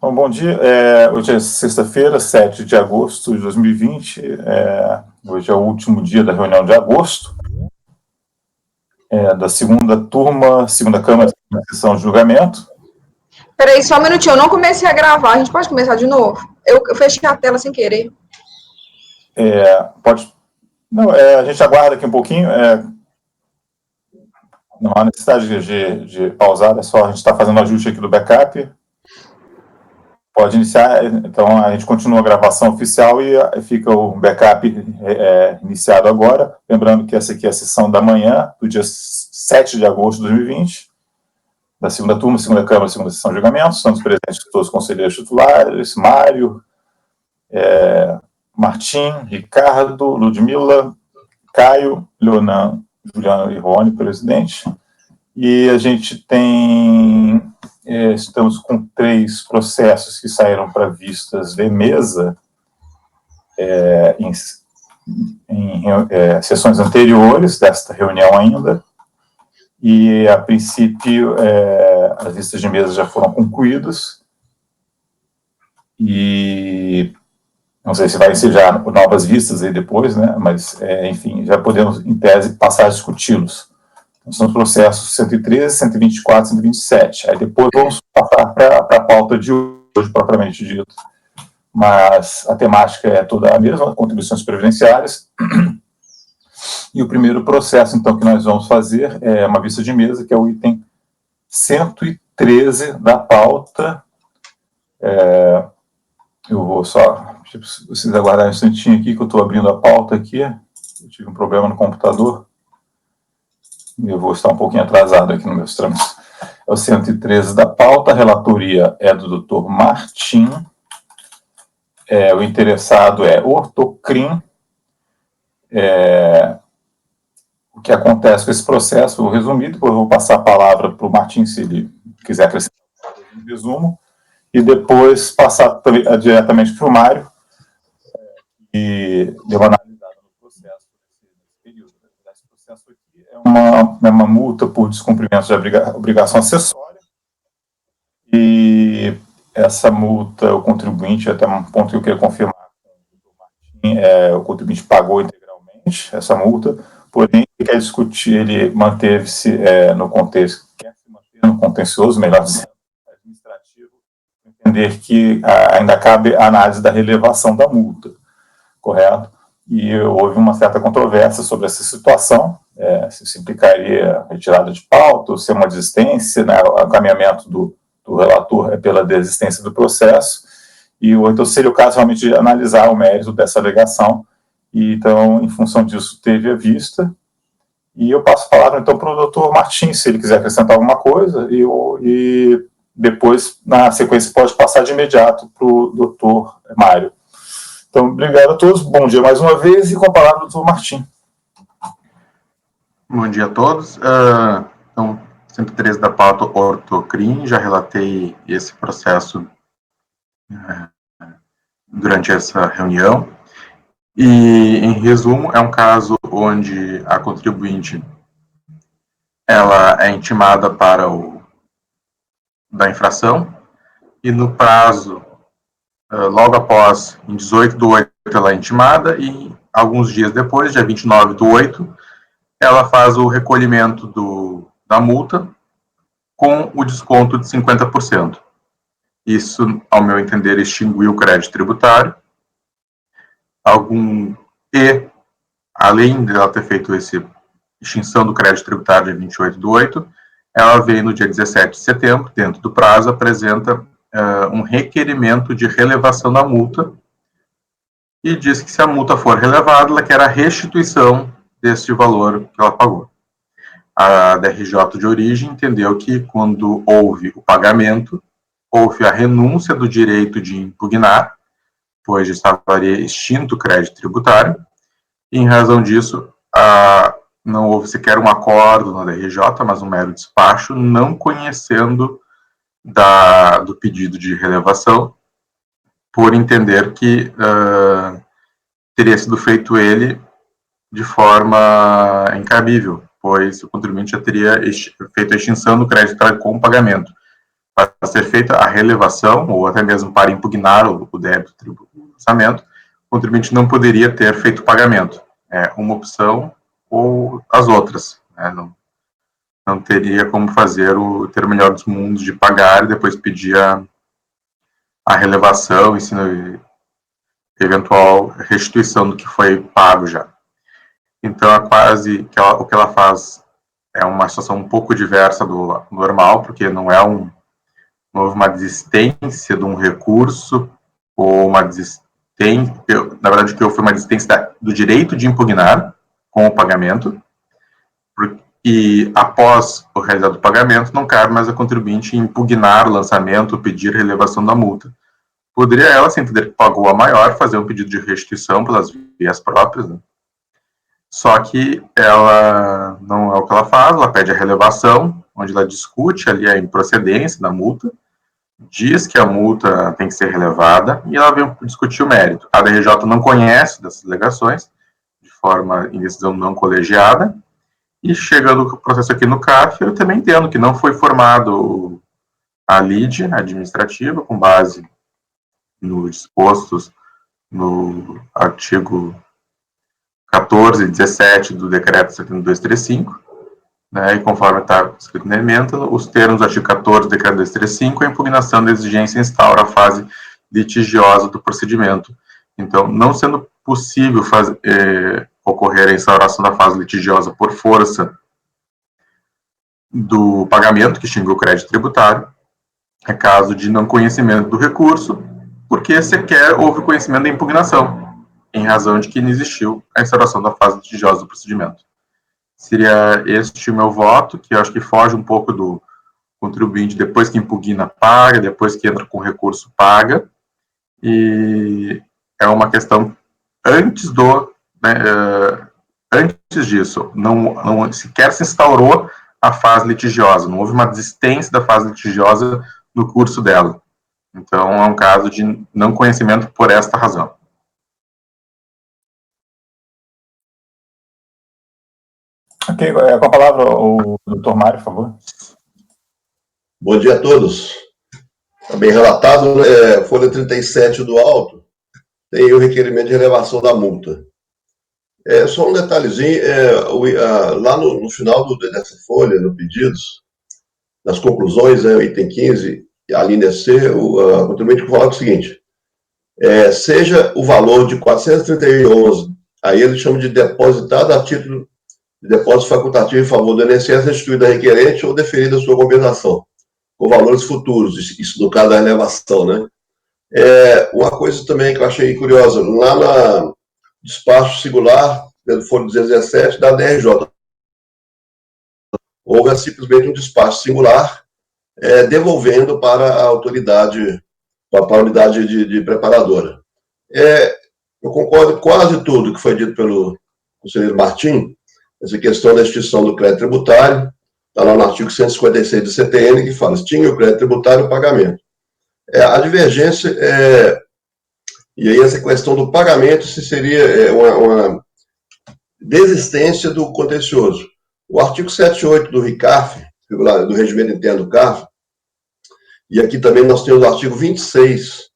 Bom, bom dia. Hoje é sexta-feira, 7 de agosto de 2020. Hoje é o último dia da reunião de agosto, da segunda turma, segunda Câmara, segunda sessão de julgamento. Peraí, só um minutinho, eu não comecei a gravar, a gente pode começar de novo? Eu fechei a tela sem querer. Pode. Não, a gente aguarda aqui um pouquinho. Não há necessidade de pausar, é só a gente está fazendo o ajuste aqui do backup. Pode iniciar, então a gente continua a gravação oficial e fica o backup iniciado agora. Lembrando que essa aqui é a sessão da manhã, do dia 7 de agosto de 2020, da segunda turma, segunda Câmara, segunda sessão de julgamento. Estamos presentes todos os conselheiros titulares, Mário, Martim, Ricardo, Ludmila, Caio, Leonan, Juliano e Rony, presidente. E a gente tem... estamos com 3 processos que saíram para vistas de mesa em sessões anteriores desta reunião ainda, e a princípio as vistas de mesa já foram concluídas, e não sei se vai ensejar novas vistas aí depois, né, mas enfim, já podemos, em tese, passar a discuti-los. São os processos 113, 124, 127. Aí depois vamos passar para a pauta de hoje, propriamente dito. Mas a temática é toda a mesma, contribuições previdenciárias. E o primeiro processo, então, que nós vamos fazer é uma vista de mesa, que é o item 113 da pauta. Eu vou só, vocês aguardarem um instantinho aqui, que eu estou abrindo a pauta aqui. Eu tive um problema no computador. Eu vou estar um pouquinho atrasado aqui nos meus trâmites. É o 113 da pauta, a relatoria é do Dr. Martim, o interessado é Ortocrim. O que acontece com esse processo, vou resumir, depois eu vou passar a palavra para o Martim, se ele quiser acrescentar um resumo, e depois passar diretamente para o Mário, e deu uma analisada no processo nesse período. Esse processo aqui é uma multa por descumprimento de obrigação acessória, e essa multa, o contribuinte, até um ponto que eu queria confirmar com o Dr. Martim, o contribuinte pagou integralmente essa multa, porém, ele quer discutir, ele manteve-se no contexto, quer se manter no contencioso, melhor dizendo, administrativo, entender que ainda cabe a análise da relevação da multa, correto? E houve uma certa controvérsia sobre essa situação, se isso implicaria retirada de pauta, ou se é uma desistência, né, o encaminhamento do relator é pela desistência do processo, ou então seria o caso realmente de analisar o mérito dessa alegação, e então, em função disso, teve a vista, e eu passo a palavra então para o doutor Martins, se ele quiser acrescentar alguma coisa, e depois, na sequência, pode passar de imediato para o doutor Mário. Então, obrigado a todos, bom dia mais uma vez, e com a palavra do doutor Martim. Bom dia a todos. Então, 113 da pauta Ortocrim, já relatei esse processo durante essa reunião, e, em resumo, é um caso onde a contribuinte ela é intimada para da infração, e no prazo, logo após, em 18/8, ela é intimada, e alguns dias depois, dia 29/8, ela faz o recolhimento da multa com o desconto de 50%. Isso, ao meu entender, extinguiu o crédito tributário. Além de ela ter feito essa extinção do crédito tributário dia 28/8, ela veio no dia 17 de setembro, dentro do prazo, apresenta um requerimento de relevação da multa e diz que se a multa for relevada, ela quer a restituição desse valor que ela pagou. A DRJ de origem entendeu que, quando houve o pagamento, houve a renúncia do direito de impugnar, pois estaria extinto o crédito tributário, e, em razão disso, não houve sequer um acordo na DRJ, mas um mero despacho, não conhecendo do pedido de relevação, por entender que teria sido feito ele de forma incabível, pois o contribuinte já teria feito a extinção do crédito com o pagamento. para ser feita a relevação, ou até mesmo para impugnar o débito do lançamento, o contribuinte não poderia ter feito o pagamento. É uma opção ou as outras, né? Não teria como ter o melhor dos mundos de pagar e depois pedir a relevação e eventual restituição do que foi pago já. Então, o que ela faz é uma situação um pouco diversa do normal, porque não houve uma desistência de um recurso, ou uma desistência, na verdade, o que houve foi uma desistência do direito de impugnar com o pagamento, e após o realizado o pagamento, não cabe mais a contribuinte impugnar o lançamento, pedir relevação da multa. Poderia ela, sem entender que pagou a maior, fazer um pedido de restituição pelas vias próprias, né? Só que ela não é o que ela faz, ela pede a relevação, onde ela discute ali a improcedência da multa, diz que a multa tem que ser relevada, e ela vem discutir o mérito. A DRJ não conhece dessas alegações, de forma em decisão não colegiada, e chegando o processo aqui no CARF, eu também entendo que não foi formado a lide administrativa, com base nos dispostos no artigo 14 e 17 do decreto 7235, né, e conforme está escrito na emenda, os termos do artigo 14 do decreto 235, a impugnação da exigência instaura a fase litigiosa do procedimento. Então, não sendo possível ocorrer a instauração da fase litigiosa por força do pagamento que extinguiu o crédito tributário, é caso de não conhecimento do recurso, porque sequer houve conhecimento da impugnação, em razão de que não existiu a instauração da fase litigiosa do procedimento. Seria este o meu voto, que eu acho que foge um pouco do contribuinte, depois que impugna, paga, depois que entra com recurso, paga, e é uma questão antes disso, não sequer se instaurou a fase litigiosa, não houve uma desistência da fase litigiosa no curso dela. Então, é um caso de não conhecimento por esta razão. Ok, com a palavra o doutor Mário, por favor. Bom dia a todos. Está bem relatado, folha 37 do auto, tem o requerimento de elevação da multa. Só um detalhezinho, lá no final dessa folha, no pedidos, nas conclusões, item 15, a linha C, o contribuinte coloca o seguinte, seja o valor de 431,11, aí ele chama de depositado a título de depósito facultativo em favor do INSS restituído a requerente ou deferida a sua compensação, com valores futuros, isso no caso da elevação, né? Uma coisa também que eu achei curiosa, lá na despacho singular, pelo Foro 217 da DRJ, houve simplesmente um despacho singular devolvendo para a autoridade, para a unidade de preparadora. Eu concordo com quase tudo que foi dito pelo conselheiro Martim, essa questão da extinção do crédito tributário, está lá no artigo 156 do CTN, que fala, extingue o crédito tributário o pagamento. A divergência, e aí essa questão do pagamento, se seria uma desistência do contencioso. O artigo 78 do RICAF, do Regimento Interno do CAF, e aqui também nós temos o artigo 26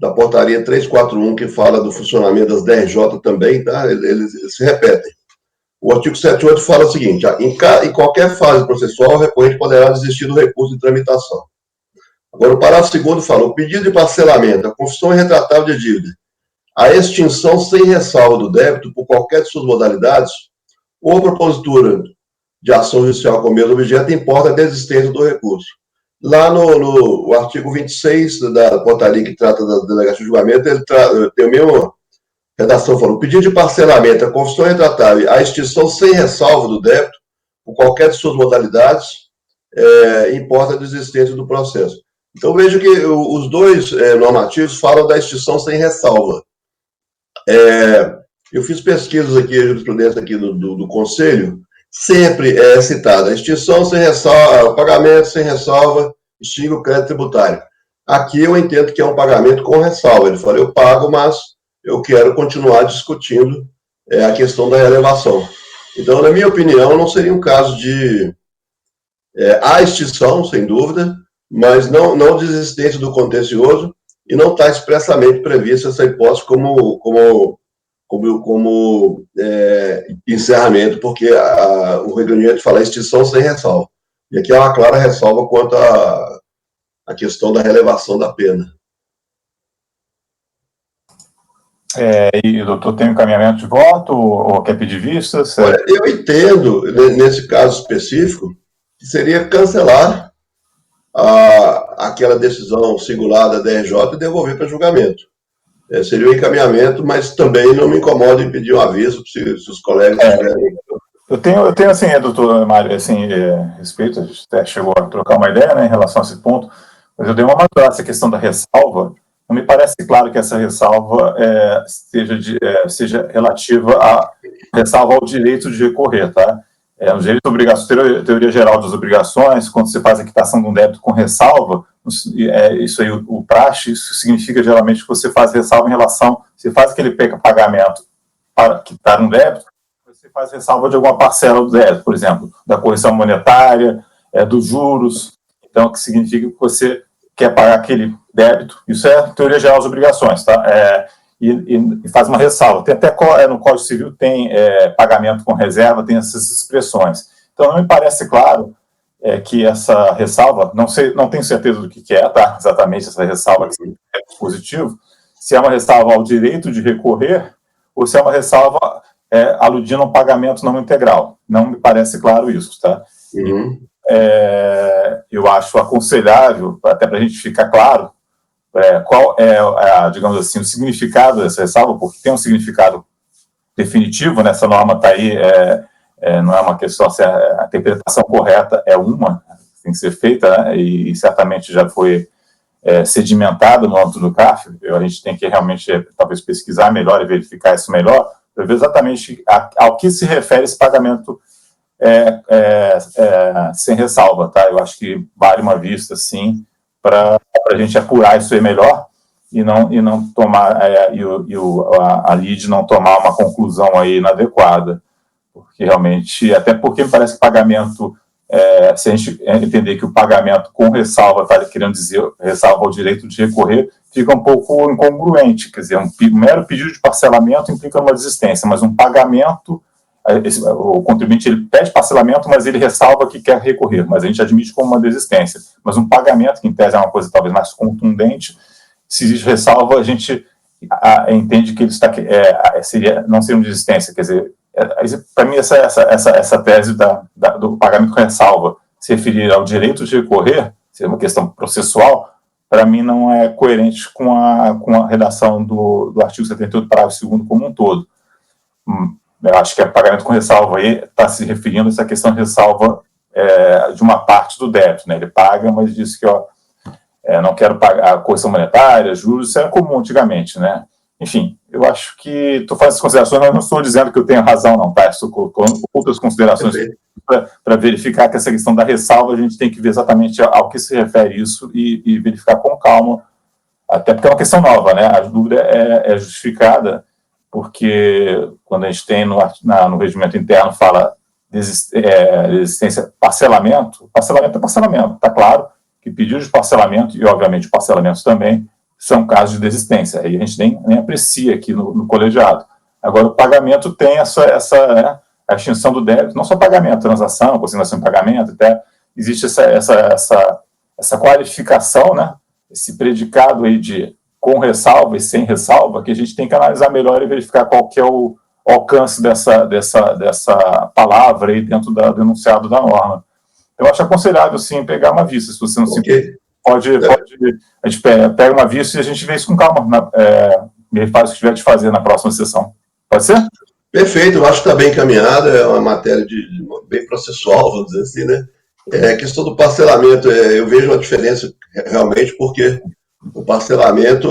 da portaria 341, que fala do funcionamento das DRJ também, tá? Eles se repetem. O artigo 78 fala o seguinte, em qualquer fase processual, o recorrente poderá desistir do recurso de tramitação. Agora, o parágrafo 2º fala, o pedido de parcelamento, a confissão irretratável de dívida, a extinção sem ressalva do débito por qualquer de suas modalidades, ou a propositura de ação judicial com o mesmo objeto, importa a desistência do recurso. Lá no artigo 26 da portaria que trata da delegação de julgamento, ele tem a mesma redação, falando, o pedido de parcelamento, a confissão irretratável, a extinção sem ressalva do débito, por qualquer de suas modalidades, importa a desistência do processo. Então, veja que os dois normativos falam da extinção sem ressalva. Eu fiz pesquisas aqui, a jurisprudência aqui do Conselho, sempre é citada a extinção sem ressalva, o pagamento sem ressalva, extingue o crédito tributário. Aqui eu entendo que é um pagamento com ressalva. Ele fala, eu pago, mas eu quero continuar discutindo a questão da relevação. Então, na minha opinião, não seria um caso de a extinção, sem dúvida, mas não desistência do contencioso, e não está expressamente prevista essa hipótese como encerramento, porque o regulamento fala extinção sem ressalva. E aqui há uma clara ressalva quanto à questão da relevação da pena. E o doutor tem um encaminhamento de voto ou quer pedir vistas? Olha, eu entendo, nesse caso específico, que seria cancelar aquela decisão singular da DRJ e devolver para julgamento. Seria um encaminhamento, mas também não me incomoda em pedir um aviso se os colegas tiverem. Eu tenho assim, doutor Mário, assim, respeito, a gente até chegou a trocar uma ideia, né, em relação a esse ponto, mas eu dei uma maturada essa questão da ressalva. Não me parece claro que essa ressalva seja relativa à ressalva ao direito de recorrer, tá? No direito de obrigações, teoria geral das obrigações, quando você faz a quitação de um débito com ressalva, isso aí, o praxe, isso significa geralmente que você faz ressalva em relação, você faz aquele pagamento para quitar um débito, você faz ressalva de alguma parcela do débito, por exemplo, da correção monetária, dos juros, então, que significa que você quer pagar aquele débito, isso é teoria geral das obrigações, tá? E faz uma ressalva. Tem até no Código Civil tem pagamento com reserva, tem essas expressões. Então, não me parece claro que essa ressalva, não tenho certeza do que é, tá? Exatamente essa ressalva que é dispositivo, se é uma ressalva ao direito de recorrer ou se é uma ressalva aludindo a um pagamento não integral. Não me parece claro isso, tá? Uhum. Eu acho aconselhável, até para a gente ficar claro, qual é, digamos assim, o significado dessa ressalva, porque tem um significado definitivo, né? Essa norma está aí, não é uma questão, se a interpretação correta é uma, tem que ser feita, né? E certamente já foi sedimentada no âmbito do CARF, a gente tem que realmente, talvez, pesquisar melhor e verificar isso melhor, para ver exatamente ao que se refere esse pagamento sem ressalva, tá? Eu acho que vale uma vista, sim, para a gente apurar isso aí melhor e não tomar, a LIDE não tomar uma conclusão aí inadequada, porque realmente, até porque me parece que pagamento, se a gente entender que o pagamento com ressalva, está querendo dizer ressalva ao direito de recorrer, fica um pouco incongruente, quer dizer, um mero pedido de parcelamento implica uma desistência, mas um pagamento, o contribuinte ele pede parcelamento, mas ele ressalva que quer recorrer, mas a gente admite como uma desistência. Mas um pagamento, que em tese é uma coisa talvez mais contundente, se existe ressalva, a gente entende que ele está não seria uma desistência, quer dizer, para mim essa tese do pagamento com ressalva se referir ao direito de recorrer, ser uma questão processual, para mim não é coerente com a redação do artigo 78, parágrafo 2º como um todo. Eu acho que o pagamento com ressalva aí está se referindo a essa questão de ressalva de uma parte do débito, né? Ele paga, mas diz que não quero pagar a correção monetária, juros, isso era comum antigamente, né? Enfim, eu acho que estou fazendo essas considerações, mas não estou dizendo que eu tenho razão, não, tá? Estou colocando outras considerações para verificar que essa questão da ressalva a gente tem que ver exatamente ao que se refere isso e verificar com calma, até porque é uma questão nova, né? A dúvida é justificada, porque quando a gente tem no regimento interno fala desistência, parcelamento é parcelamento, está claro que pedido de parcelamento e, obviamente, parcelamentos também são casos de desistência, aí a gente nem aprecia aqui no colegiado. Agora, o pagamento tem a extinção do débito, não só pagamento, transação, consignação de pagamento, até existe essa qualificação, né, esse predicado aí de com ressalva e sem ressalva, que a gente tem que analisar melhor e verificar qual que é o alcance dessa palavra aí dentro do enunciado da norma. Eu acho aconselhável, sim, pegar uma vista, se você não se pode, a gente pega uma vista e a gente vê isso com calma, faz o que tiver de fazer na próxima sessão. Pode ser? Perfeito, eu acho que está bem encaminhada, é uma matéria bem processual, vamos dizer assim, né? A questão do parcelamento, eu vejo uma diferença realmente, porque o parcelamento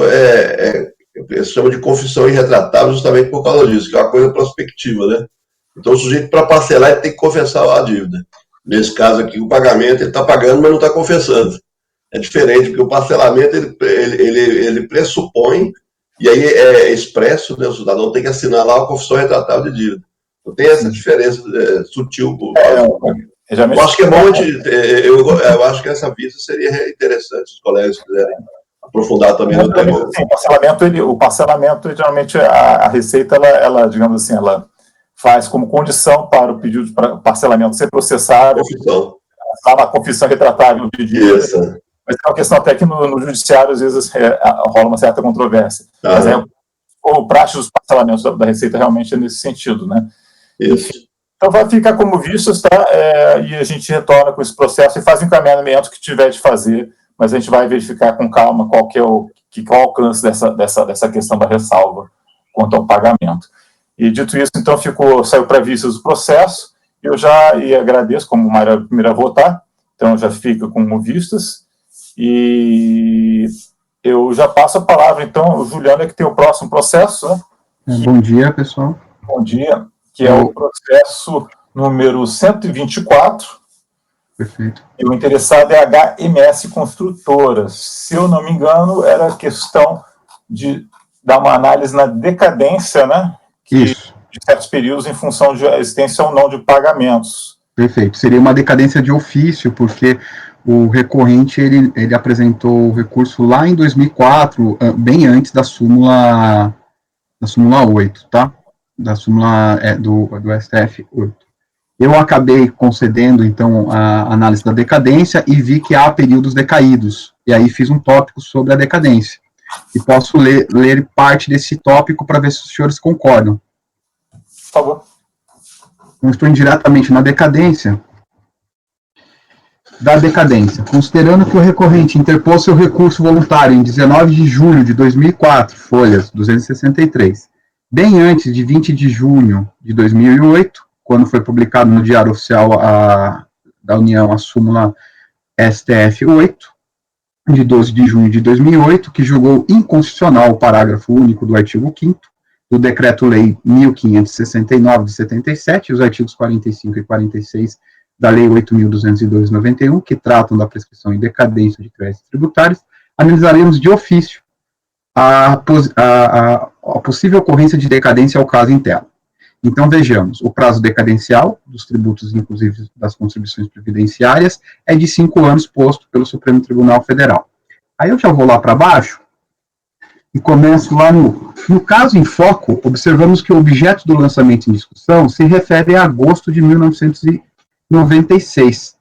se chama de confissão irretratável justamente por causa disso, que é uma coisa prospectiva, né? Então o sujeito, para parcelar, ele tem que confessar a dívida. Nesse caso aqui, o pagamento, ele está pagando, mas não está confessando. É diferente, porque o parcelamento, ele pressupõe, e aí é expresso, né? O cidadão tem que assinar lá a confissão retratável de dívida. Então tem essa diferença sutil. Eu acho que é bom, eu acho que essa vista seria interessante, se os colegas quiserem aprofundar também no tema. Sim, o parcelamento, geralmente, a Receita, ela, digamos assim, ela faz como condição para o pedido de parcelamento ser processado, a confissão retratável do pedido. Isso. Mas é uma questão até que no judiciário, às vezes, rola uma certa controvérsia. Mas o praxe dos parcelamentos da Receita realmente é nesse sentido, né? Isso. Então, vai ficar como vistas, tá? E a gente retorna com esse processo e faz o encaminhamento que tiver de fazer, mas a gente vai verificar com calma qual o alcance dessa questão da ressalva quanto ao pagamento. E, dito isso, então, saiu para vistas o processo. Eu já agradeço, como Mayra primeira a votar, então já fica como vistas. E eu já passo a palavra, então, o Juliano, que tem o próximo processo, né? Bom dia, pessoal. Bom dia, que é o processo número 124. Perfeito. E o interessado é a HMS Construtoras. Se eu não me engano, era questão de dar uma análise na decadência, né? Isso. De certos períodos em função de existência ou não de pagamentos. Perfeito. Seria uma decadência de ofício, porque o recorrente ele apresentou o recurso lá em 2004, bem antes da súmula 8, tá? Da súmula do STF 8. Eu acabei concedendo, então, a análise da decadência e vi que há períodos decaídos. E aí fiz um tópico sobre a decadência. E posso ler parte desse tópico para ver se os senhores concordam. Por favor. Então, estou indiretamente na decadência. Da decadência. Considerando que o recorrente interpôs seu recurso voluntário em 19 de julho de 2004, folhas 263, bem antes de 20 de junho de 2008, quando foi publicado no Diário Oficial da União a súmula STF 8, de 12 de junho de 2008, que julgou inconstitucional o parágrafo único do artigo 5º do Decreto-Lei 1569 de 77, e os artigos 45 e 46 da Lei 8.202 de 91, que tratam da prescrição e decadência de créditos tributários, analisaremos de ofício a possível ocorrência de decadência ao caso interno. Então, vejamos, o prazo decadencial dos tributos, inclusive das contribuições previdenciárias, é de 5 anos posto pelo Supremo Tribunal Federal. Aí eu já vou lá para baixo e começo lá no caso em foco, observamos que o objeto do lançamento em discussão se refere a agosto de 1996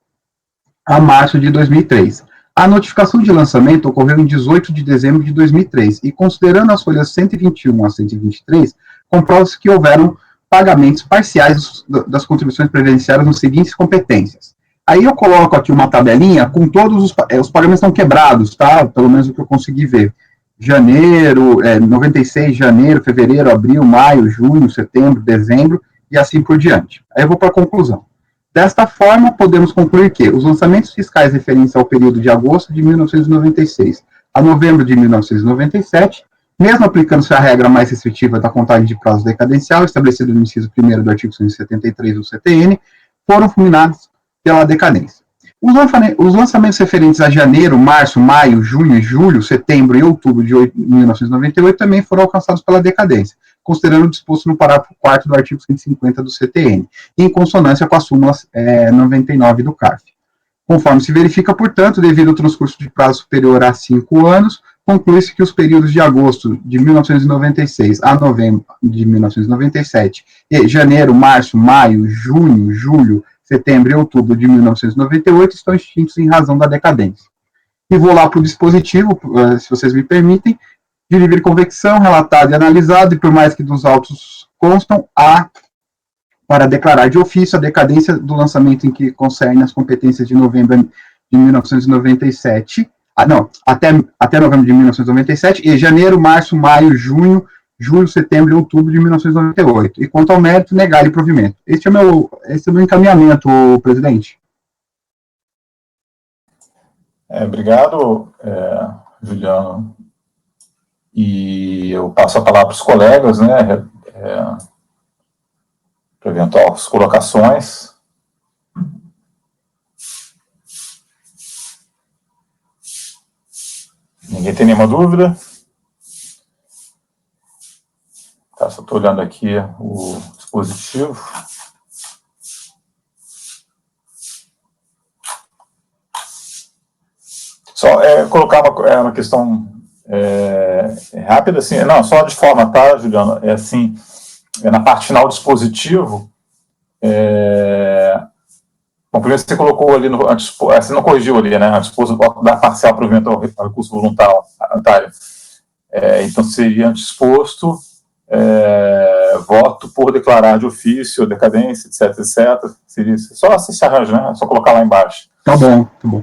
a março de 2003. A notificação de lançamento ocorreu em 18 de dezembro de 2003 e, considerando as folhas 121 a 123, comprova-se que houveram pagamentos parciais das contribuições previdenciárias nas seguintes competências. Aí eu coloco aqui uma tabelinha com todos os pagamentos estão quebrados, tá? Pelo menos o que eu consegui ver. Janeiro, 96, janeiro, fevereiro, abril, maio, junho, setembro, dezembro e assim por diante. Aí eu vou para a conclusão. Desta forma, podemos concluir que os lançamentos fiscais referentes ao período de agosto de 1996 a novembro de 1997, mesmo aplicando-se a regra mais restritiva da contagem de prazo decadencial, estabelecida no inciso 1º do artigo 173 do CTN, foram fulminados pela decadência. Os lançamentos referentes a janeiro, março, maio, junho, julho, setembro e outubro de 1998 também foram alcançados pela decadência, considerando o disposto no parágrafo 4º do artigo 150 do CTN, em consonância com a súmula 99 do CARF. Conforme se verifica, portanto, devido ao transcurso de prazo superior a 5 anos, conclui-se que os períodos de agosto de 1996 a novembro de 1997 e janeiro, março, maio, junho, julho, setembro e outubro de 1998 estão extintos em razão da decadência. E vou lá para o dispositivo, se vocês me permitem, de livre convecção, relatado e analisado, e por mais que dos autos constam, para declarar de ofício a decadência do lançamento em que concerne as competências de novembro de 1997, até novembro de 1997, e janeiro, março, maio, junho, julho, setembro e outubro de 1998. E quanto ao mérito, negar-lhe provimento. Esse é o meu encaminhamento, presidente. Obrigado, Juliano. E eu passo a palavra para os colegas, né, para eventuais colocações. Ninguém tem nenhuma dúvida? Tá, só estou olhando aqui o dispositivo. Só colocar uma questão rápida, assim, não, só de forma, tá, Juliano? É assim, na parte final do dispositivo, bom, primeiro você colocou ali, você não corrigiu ali, né, a disposto da parcial provimento ao recurso voluntário. Então, seria antidisposto, voto por declarar de ofício, decadência, etc, etc. Seria só se arranja, né? Só colocar lá embaixo. Tá bom, tá bom.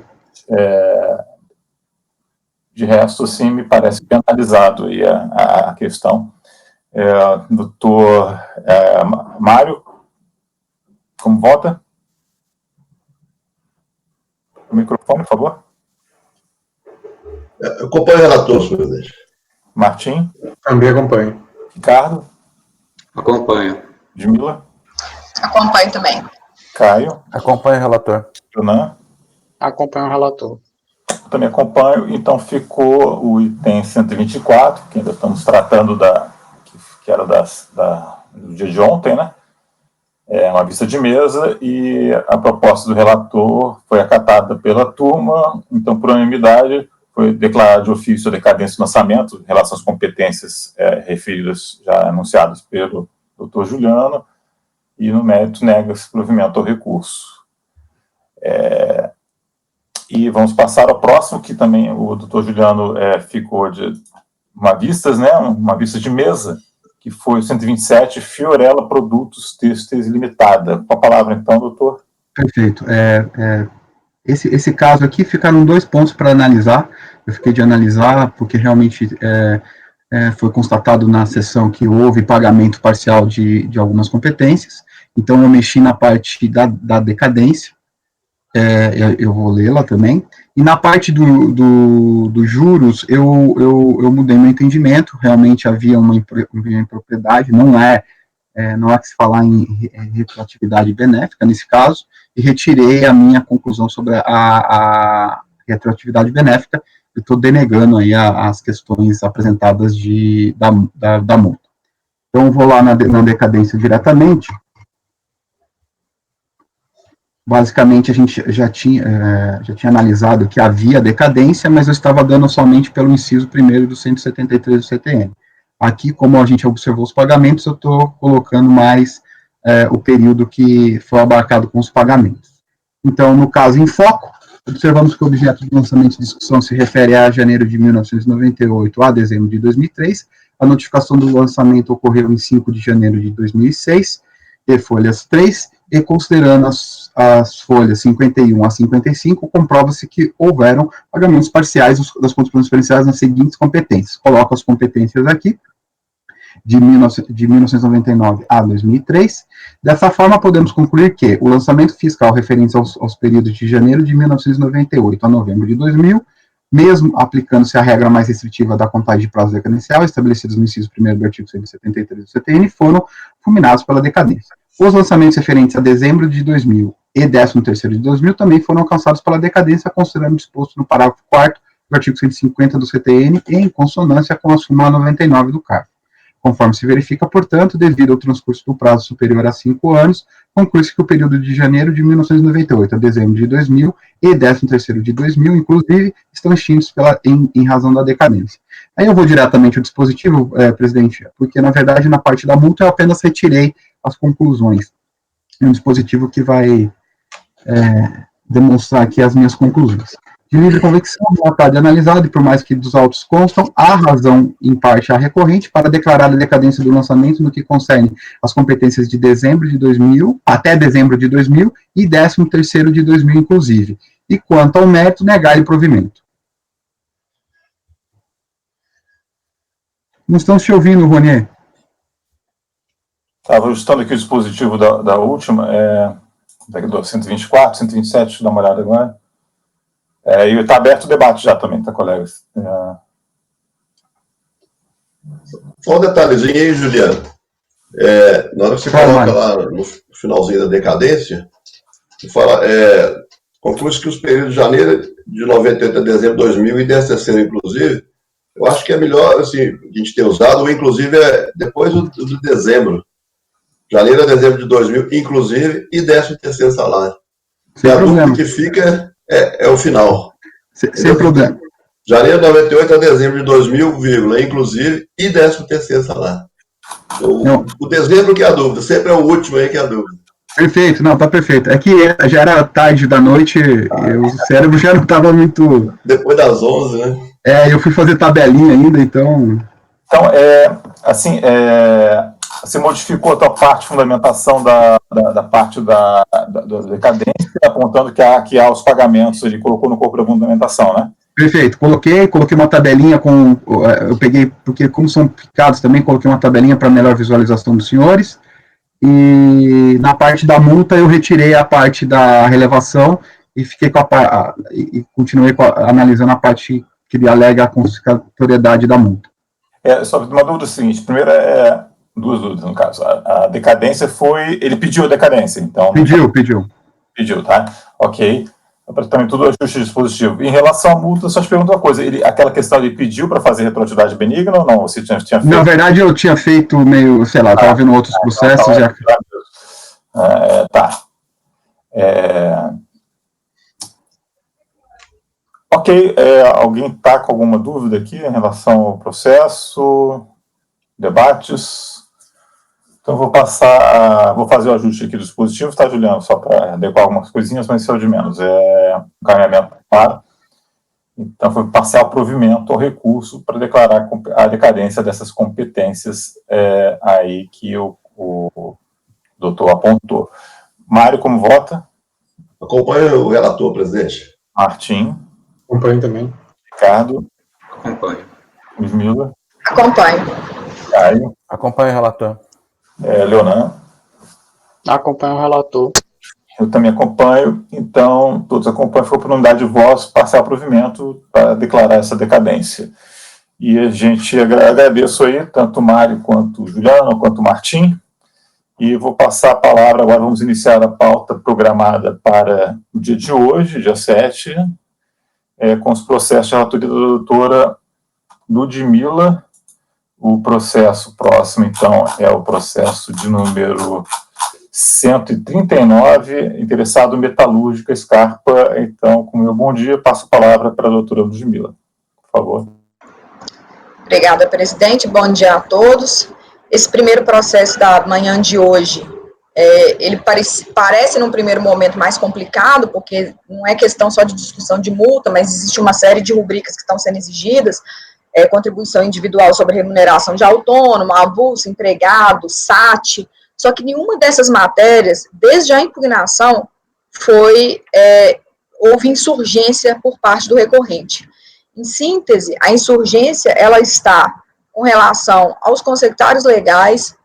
De resto, assim, me parece bem analisado aí a questão. Doutor Mário, como vota? O microfone, por favor. Eu acompanho o relator, senhor presidente. Martim? Também acompanho. Ricardo? Acompanho. Edmila? Acompanho também. Caio? Acompanho o relator. Jonan? Acompanho o relator. Também acompanho. Então, ficou o item 124, que ainda estamos tratando que era do dia de ontem, né? Uma vista de mesa, e a proposta do relator foi acatada pela turma, então, por unanimidade, foi declarado de ofício a decadência do lançamento em relação às competências referidas, já anunciadas pelo doutor Juliano, e no mérito nega-se provimento ao recurso. E vamos passar ao próximo, que também o doutor Juliano ficou de uma vista de mesa, que foi o 127, Fiorella Produtos Têxteis Limitada. Com a palavra, então, doutor. Perfeito. Esse caso aqui ficaram 2 pontos para analisar. Eu fiquei de analisar, porque realmente foi constatado na sessão que houve pagamento parcial de algumas competências. Então, eu mexi na parte da decadência. Eu vou lê-la também. E na parte dos juros, eu mudei meu entendimento. Realmente havia uma impropriedade, não é que se falar em retroatividade benéfica nesse caso, e retirei a minha conclusão sobre a retroatividade benéfica. Eu estou denegando aí as questões apresentadas da multa. Então, eu vou lá na decadência diretamente. Basicamente, a gente já tinha analisado que havia decadência, mas eu estava dando somente pelo inciso 1º do 173 do CTN. Aqui, como a gente observou os pagamentos, eu estou colocando mais o período que foi abarcado com os pagamentos. Então, no caso em foco, observamos que o objeto de lançamento de discussão se refere a janeiro de 1998 a dezembro de 2003, a notificação do lançamento ocorreu em 5 de janeiro de 2006, e folhas 3, e considerando as folhas 51 a 55, comprova-se que houveram pagamentos parciais das contas transferenciais nas seguintes competências. Coloco as competências aqui, de 1999 a 2003. Dessa forma, podemos concluir que o lançamento fiscal referente aos períodos de janeiro de 1998 a novembro de 2000, mesmo aplicando-se a regra mais restritiva da contagem de prazo decadencial, estabelecidos no inciso 1º do artigo 173 do CTN, foram fulminados pela decadência. Os lançamentos referentes a dezembro de 2000 e 13º de 2000 também foram alcançados pela decadência, considerando disposto no parágrafo 4º do artigo 150 do CTN, em consonância com a súmula 99 do CARF. Conforme se verifica, portanto, devido ao transcurso do prazo superior a 5 anos, conclui-se que o período de janeiro de 1998 a dezembro de 2000 e 13º de 2000, inclusive, estão extintos em razão da decadência. Aí eu vou diretamente ao dispositivo, presidente, porque, na verdade, na parte da multa eu apenas retirei as conclusões. É um dispositivo que vai demonstrar aqui as minhas conclusões. De livre convicção, boa tarde analisado, e por mais que dos autos constam, há razão, em parte, a recorrente para declarar a decadência do lançamento no que concerne as competências de dezembro de 2000, até dezembro de 2000, e 13º de 2000, inclusive. E quanto ao mérito, negar-lhe provimento. Não estão se ouvindo, Ronier? Estava ajustando aqui o dispositivo da última, do 124, 127, deixa eu dar uma olhada agora. E está aberto o debate já também, tá, colegas? Só um detalhezinho aí, Juliano. Na hora que você coloca lá no finalzinho da decadência, conclui-se que os períodos de janeiro de 98 a dezembro de 2000 e 13º, inclusive, eu acho que é melhor assim, a gente ter usado, ou inclusive depois do dezembro. Janeiro a dezembro de 2000, inclusive, e 13º salário. E a dúvida que fica é o final. Sem problema. Janeiro de 98 a dezembro de 2000, vírgula, inclusive, e 13º salário. O dezembro que é a dúvida, sempre é o último aí que é a dúvida. Perfeito, não, tá perfeito. É que já era tarde da noite, o cérebro já não estava muito... Depois das 11, né? Eu fui fazer tabelinha ainda, então... Então, você modificou a tua parte de fundamentação da parte da decadência, apontando que há os pagamentos, ele colocou no corpo da fundamentação, né? Perfeito, coloquei uma tabelinha com... Eu peguei, porque como são picados também, coloquei uma tabelinha para melhor visualização dos senhores, e na parte da multa eu retirei a parte da relevação e fiquei continuei analisando a parte que ele alega a confiscatoriedade da multa. Só uma dúvida seguinte, primeiro duas dúvidas no caso, a decadência foi, ele pediu a decadência, então... Pediu, tá? Ok. Também tudo ajuste dispositivo. Em relação à multa, só te pergunto uma coisa, aquela questão ele pediu para fazer retroatividade benigna ou não? Você tinha feito? Na verdade, eu tinha feito meio, sei lá, estava vendo outros processos. Tá. Ok, alguém está com alguma dúvida aqui em relação ao processo? Debates? Então, vou fazer o ajuste aqui do dispositivo, tá, Juliano? Só para adequar algumas coisinhas, mas isso é o de menos. Um caminhamento claro. Então, foi passar o provimento ao recurso para declarar a decadência dessas competências aí que o doutor apontou. Mário, como vota? Acompanha o relator, presidente. Martim. Acompanho também. Ricardo. Acompanho. Ludmila. Acompanho. Caio. Acompanho o relator. Leonan. Acompanho o relator. Eu também acompanho, então todos acompanham, foi por unanimidade de voz passar o provimento para declarar essa decadência. E a gente agradeço aí, tanto o Mário, quanto o Juliano, quanto o Martim, e vou passar a palavra, agora vamos iniciar a pauta programada para o dia de hoje, dia 7, com os processos de relatoria da doutora Ludmila. O processo próximo, então, é o processo de número 139, interessado metalúrgica Scarpa. Então, com o meu bom dia, passo a palavra para a doutora Ludmila. Por favor. Obrigada, presidente. Bom dia a todos. Esse primeiro processo da manhã de hoje, ele parece, num primeiro momento, mais complicado, porque não é questão só de discussão de multa, mas existe uma série de rubricas que estão sendo exigidas, contribuição individual sobre remuneração de autônomo, avulso, empregado, SAT, só que nenhuma dessas matérias, desde a impugnação, houve insurgência por parte do recorrente. Em síntese, a insurgência, ela está com relação aos consectários legais,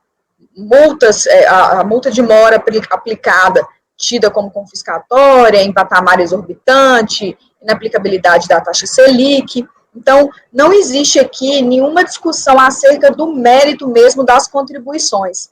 multas, a multa de mora aplicada, tida como confiscatória, em patamar exorbitante, inaplicabilidade da taxa Selic. Então, não existe aqui nenhuma discussão acerca do mérito mesmo das contribuições.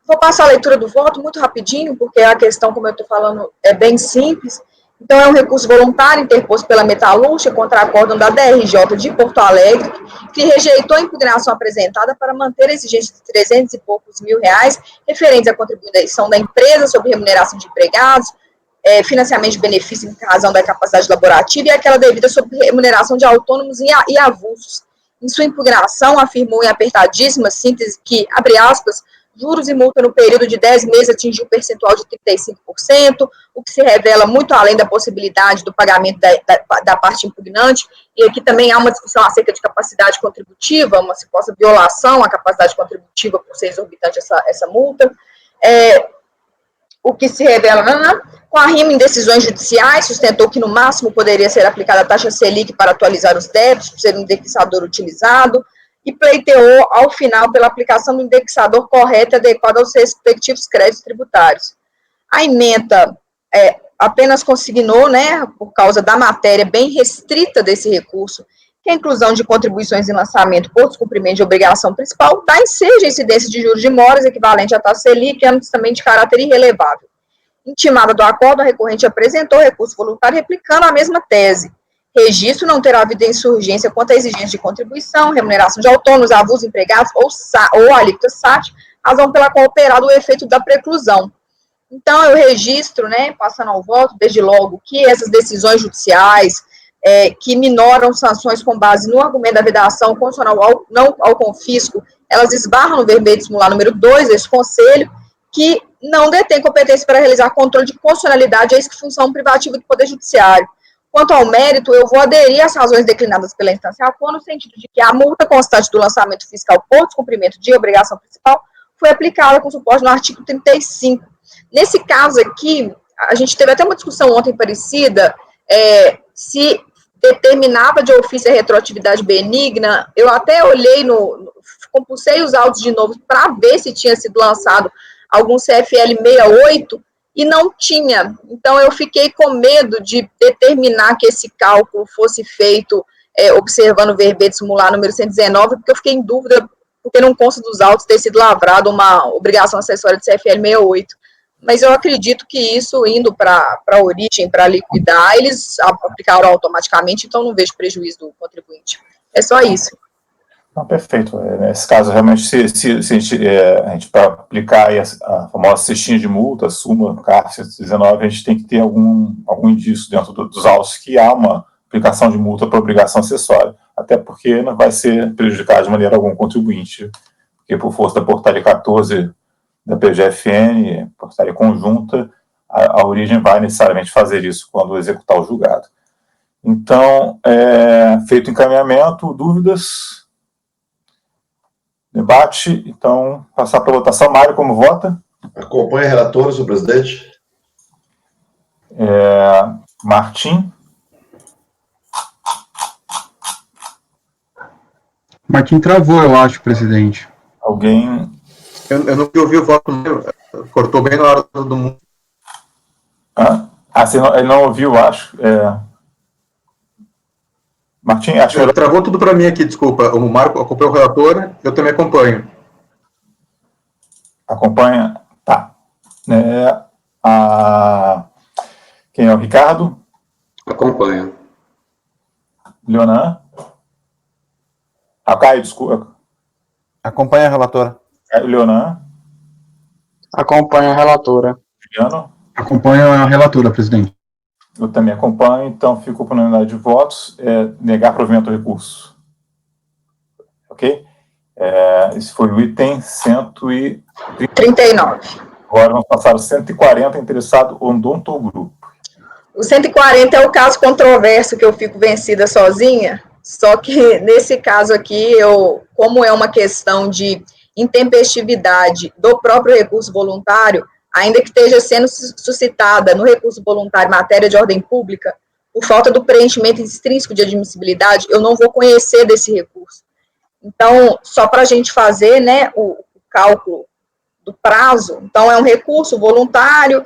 Vou passar a leitura do voto muito rapidinho, porque a questão, como eu estou falando, é bem simples. Então, é um recurso voluntário interposto pela Metalúrgica contra acórdão da DRJ de Porto Alegre, que rejeitou a impugnação apresentada para manter a exigência de 300 e poucos mil reais referentes à contribuição da empresa sobre remuneração de empregados, financiamento de benefício em razão da capacidade laborativa e aquela devida sobre remuneração de autônomos e avulsos. Em sua impugnação, afirmou em apertadíssima síntese que, abre aspas, juros e multa no período de 10 meses atingiu um percentual de 35%, o que se revela muito além da possibilidade do pagamento da parte impugnante, e aqui também há uma discussão acerca de capacidade contributiva, uma suposta violação à capacidade contributiva por ser exorbitante essa multa, o que se revela, com a rima em decisões judiciais, sustentou que no máximo poderia ser aplicada a taxa Selic para atualizar os débitos, por ser um indexador utilizado, e pleiteou, ao final, pela aplicação do indexador correto e adequado aos respectivos créditos tributários. A ementa apenas consignou, por causa da matéria bem restrita desse recurso, que a inclusão de contribuições em lançamento por descumprimento de obrigação principal dá ensejo a incidência de juros de moras equivalente à taxa Selic, ambos também de caráter irrelevável. Intimada do acordo, a recorrente apresentou recurso voluntário replicando a mesma tese. Registro não terá havido insurgência quanto à exigência de contribuição, remuneração de autônomos, avulsos empregados ou alíquota SAT, razão pela qual operado o efeito da preclusão. Então, eu registro, né, passando ao voto, desde logo, que essas decisões judiciais, que minoram sanções com base no argumento da vedação constitucional não ao confisco, elas esbarram no verbete simular número 2 desse Conselho, que não detém competência para realizar controle de constitucionalidade, eis que função privativa do Poder Judiciário. Quanto ao mérito, eu vou aderir às razões declinadas pela instância ACON, no sentido de que a multa constante do lançamento fiscal por descumprimento de obrigação principal foi aplicada com suporte no artigo 35. Nesse caso aqui, a gente teve até uma discussão ontem parecida, se determinava de ofício a retroatividade benigna. Eu até olhei, compulsei os autos de novo para ver se tinha sido lançado algum CFL 68, e não tinha. Então, eu fiquei com medo de determinar que esse cálculo fosse feito observando o verbete simular número 119, porque eu fiquei em dúvida, porque não consta dos autos ter sido lavrado uma obrigação acessória de CFL 68. Mas eu acredito que isso, indo para a origem, para liquidar, eles aplicaram automaticamente, então não vejo prejuízo do contribuinte. É só isso. Não, perfeito. Nesse caso, realmente, se a gente para aplicar aí a famosa cestinha de multa, súmula, CARF 119, a gente tem que ter algum indício dentro dos autos que há uma aplicação de multa para obrigação acessória, até porque não vai ser prejudicado de maneira alguma o contribuinte, porque por força da portaria 14 da PGFN, portaria conjunta, a origem vai necessariamente fazer isso quando executar o julgado. Então, feito o encaminhamento, dúvidas? Debate, então, passar para a votação. Mário, como vota? Acompanha a relatora, senhor presidente. Martim? Martim travou, eu acho, presidente. Alguém? Eu não ouvi o voto, cortou bem na hora do todo mundo. Ele não ouviu, acho. Martim, acho que... Travou tudo para mim aqui, desculpa. O Marco acompanha o relator, eu também acompanho. Acompanha? Tá. Quem é o Ricardo? Acompanho. Leonan? Caio, desculpa. Acompanha a relatora. Leonan? Acompanho a relatora. Juliano? Acompanha a relatora, presidente. Eu também acompanho, então fico por unanimidade de votos. Negar provimento do recurso. Ok? Esse foi o item 139. Agora vamos passar ao 140, interessado odontogrupo. O 140 é o caso controverso que eu fico vencida sozinha, só que nesse caso aqui, como é uma questão de intempestividade do próprio recurso voluntário, ainda que esteja sendo suscitada no recurso voluntário matéria de ordem pública, por falta do preenchimento extrínseco de admissibilidade, eu não vou conhecer desse recurso. Então, só para a gente fazer, né, o cálculo do prazo, então é um recurso voluntário,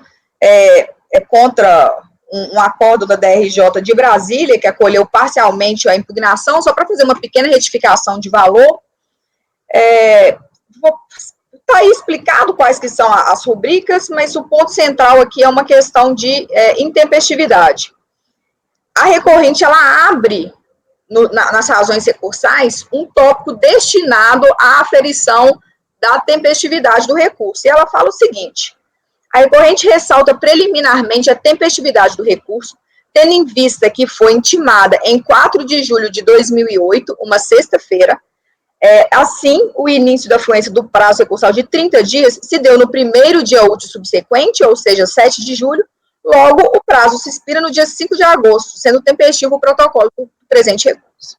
contra um acordo da DRJ de Brasília, que acolheu parcialmente a impugnação, só para fazer uma pequena retificação de valor. Está aí explicado quais que são as rubricas, mas o ponto central aqui é uma questão de intempestividade. A recorrente, ela abre, nas razões recursais, um tópico destinado à aferição da tempestividade do recurso. E ela fala o seguinte: a recorrente ressalta preliminarmente a tempestividade do recurso, tendo em vista que foi intimada em 4 de julho de 2008, uma sexta-feira. Assim, o início da fluência do prazo recursal de 30 dias se deu no primeiro dia útil subsequente, ou seja, 7 de julho, logo o prazo se expira no dia 5 de agosto, sendo tempestivo o protocolo do presente recurso.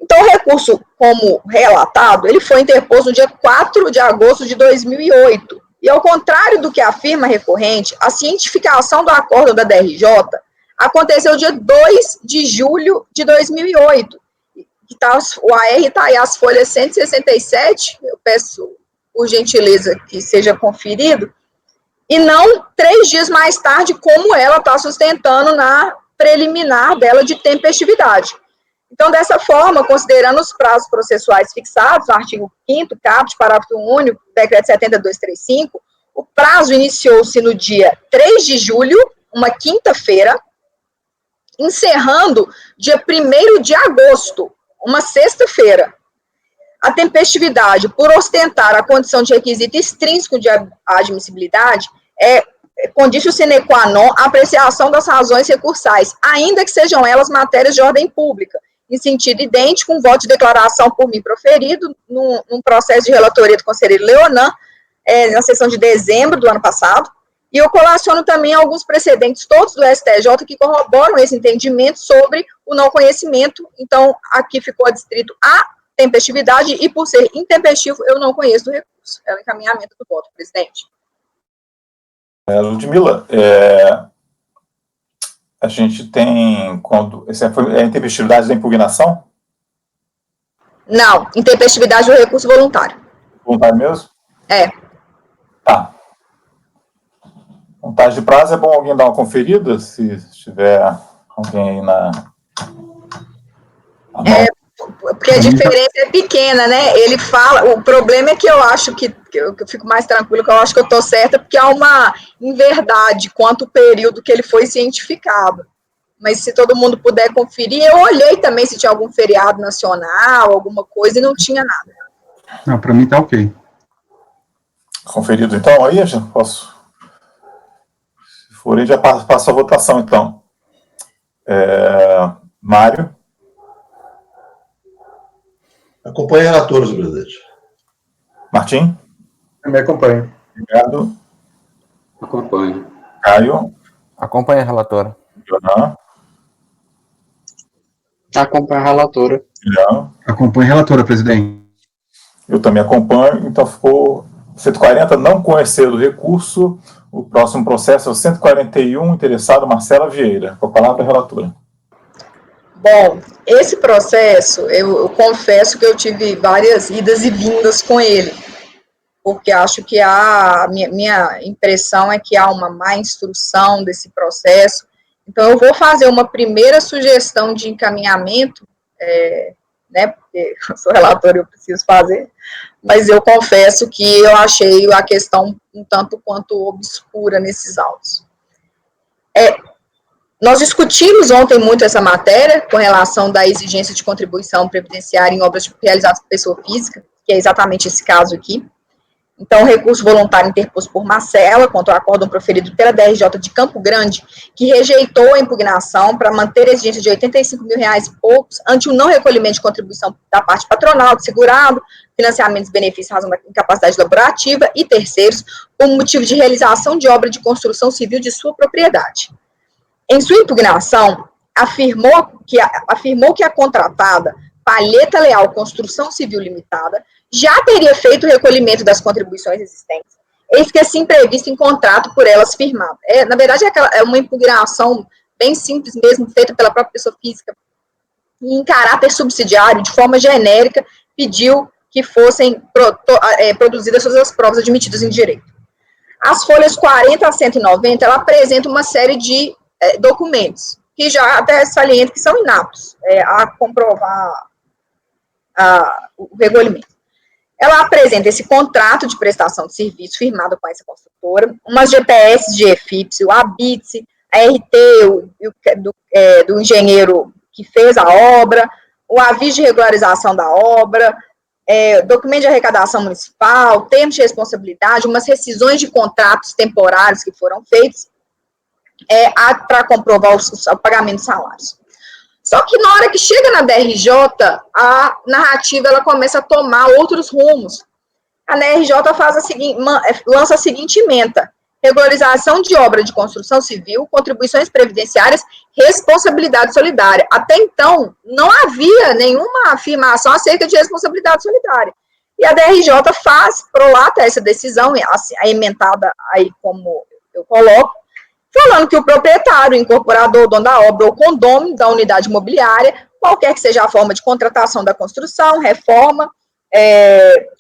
Então, o recurso, como relatado, ele foi interposto no dia 4 de agosto de 2008, e ao contrário do que afirma a recorrente, a cientificação do acordo da DRJ aconteceu dia 2 de julho de 2008, o AR está aí, as folhas 167, eu peço por gentileza que seja conferido, e não 3 dias mais tarde, como ela está sustentando na preliminar dela de tempestividade. Então, dessa forma, considerando os prazos processuais fixados no artigo 5º, caput, parágrafo único, decreto 70235, o prazo iniciou-se no dia 3 de julho, uma quinta-feira, encerrando dia 1º de agosto, uma sexta-feira. A tempestividade, por ostentar a condição de requisito extrínseco de admissibilidade, condício sine qua non a apreciação das razões recursais, ainda que sejam elas matérias de ordem pública, em sentido idêntico, um voto de declaração por mim proferido num processo de relatoria do conselheiro Leonan, na sessão de dezembro do ano passado, e eu colaciono também alguns precedentes todos do STJ que corroboram esse entendimento sobre o não conhecimento. Então, aqui ficou adstrito a tempestividade, e por ser intempestivo, eu não conheço do recurso. É o encaminhamento do voto, presidente. Ludmila, a gente tem, essa foi a intempestividade da impugnação? Não, intempestividade do recurso voluntário. Voluntário mesmo? É. Tá. Contagem de prazo, é bom alguém dar uma conferida, se tiver alguém aí na... Porque a diferença é pequena, né? Ele fala, o problema é que eu acho que eu fico mais tranquilo, que eu acho que eu estou certa, porque há uma inverdade quanto ao período que ele foi cientificado. Mas se todo mundo puder conferir, eu olhei também se tinha algum feriado nacional, alguma coisa, e não tinha nada. Não, para mim tá ok. Conferido, então, aí eu já posso... Se for aí, já passo a votação, então. Mário? Acompanhe a relatora, senhor presidente. Martim? Também acompanho. Obrigado. Acompanho. Caio? Acompanha a relatora. Jonan? Acompanho a relatora. Julião? Acompanhe a relatora, presidente. Eu também acompanho, então ficou 140, não conhecer do recurso. O próximo processo é o 141, interessado Marcela Vieira. Com a palavra, a relatora. Bom, esse processo, eu confesso que eu tive várias idas e vindas com ele, porque acho que minha impressão é que há uma má instrução desse processo. Então, eu vou fazer uma primeira sugestão de encaminhamento, né, porque eu sou relatora e eu preciso fazer, mas eu confesso que eu achei a questão um tanto quanto obscura nesses autos. Nós discutimos ontem muito essa matéria, com relação da exigência de contribuição previdenciária em obras realizadas por pessoa física, que é exatamente esse caso aqui. Então, o recurso voluntário interposto por Marcela contra o acórdão proferido pela DRJ de Campo Grande, que rejeitou a impugnação para manter a exigência de R$85 mil e poucos ante o não recolhimento de contribuição da parte patronal, do segurado, financiamentos, benefícios, razão da incapacidade laborativa e terceiros, como motivo de realização de obra de construção civil de sua propriedade. Em sua impugnação, afirmou que a contratada, Palheta Leal Construção Civil Limitada, já teria feito o recolhimento das contribuições existentes, eis que assim previsto em contrato por elas firmado. Na verdade, é uma impugnação bem simples mesmo, feita pela própria pessoa física, e em caráter subsidiário, de forma genérica, pediu que fossem produzidas todas as provas admitidas em direito. As folhas 40 a 190, ela apresenta uma série de documentos, que já até saliento que são inaptos a comprovar o recolhimento. Ela apresenta esse contrato de prestação de serviço firmado com essa construtora, umas GPS de EFIPS, o ABITS, a RT do engenheiro que fez a obra, o aviso de regularização da obra, documento de arrecadação municipal, termos de responsabilidade, umas rescisões de contratos temporários que foram feitos para comprovar o pagamento de salários. Só que na hora que chega na DRJ, a narrativa ela começa a tomar outros rumos. A DRJ lança a seguinte ementa: regularização de obra de construção civil, contribuições previdenciárias, responsabilidade solidária. Até então, não havia nenhuma afirmação acerca de responsabilidade solidária. E a DRJ prolata essa decisão, a ementada aí como eu coloco, falando que o proprietário, o incorporador, o dono da obra ou condômino da unidade imobiliária, qualquer que seja a forma de contratação da construção, reforma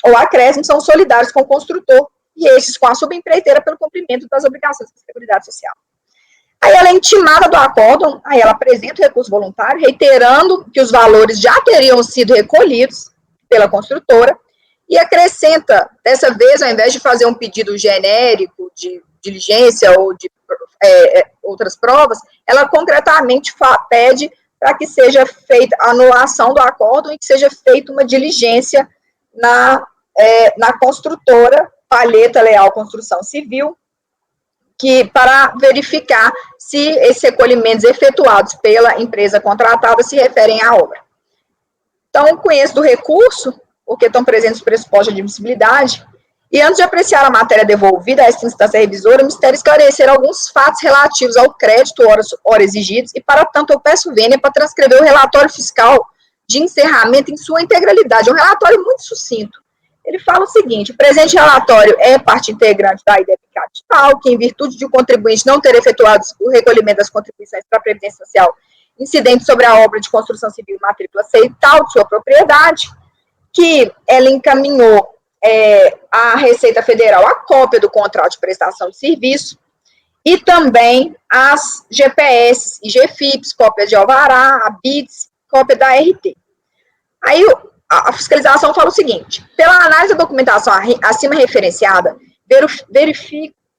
ou acréscimo, são solidários com o construtor e estes com a subempreiteira pelo cumprimento das obrigações da Seguridade Social. Aí ela é intimada do acórdão, aí ela apresenta o recurso voluntário, reiterando que os valores já teriam sido recolhidos pela construtora e acrescenta, dessa vez, ao invés de fazer um pedido genérico de diligência ou de outras provas, ela concretamente pede para que seja feita a anulação do acórdão e que seja feita uma diligência na construtora Palheta Leal Construção Civil, para verificar se esses recolhimentos efetuados pela empresa contratada se referem à obra. Então, conheço do recurso, porque estão presentes os pressupostos de admissibilidade, e antes de apreciar a matéria devolvida a esta instância revisora, me espero esclarecer alguns fatos relativos ao crédito hora exigidos, e para tanto eu peço vênia para transcrever o relatório fiscal de encerramento em sua integralidade. É um relatório muito sucinto. Ele fala o seguinte: o presente relatório é parte integrante da IDEB Capital, que, em virtude de o contribuinte não ter efetuado o recolhimento das contribuições para a Previdência Social incidente sobre a obra de construção civil matrícula C e tal de sua propriedade, que ela encaminhou à Receita Federal a cópia do contrato de prestação de serviço e também as GPS e GFIPs, cópia de alvará, a BITS, cópia da RT. Aí a fiscalização fala o seguinte: pela análise da documentação acima referenciada,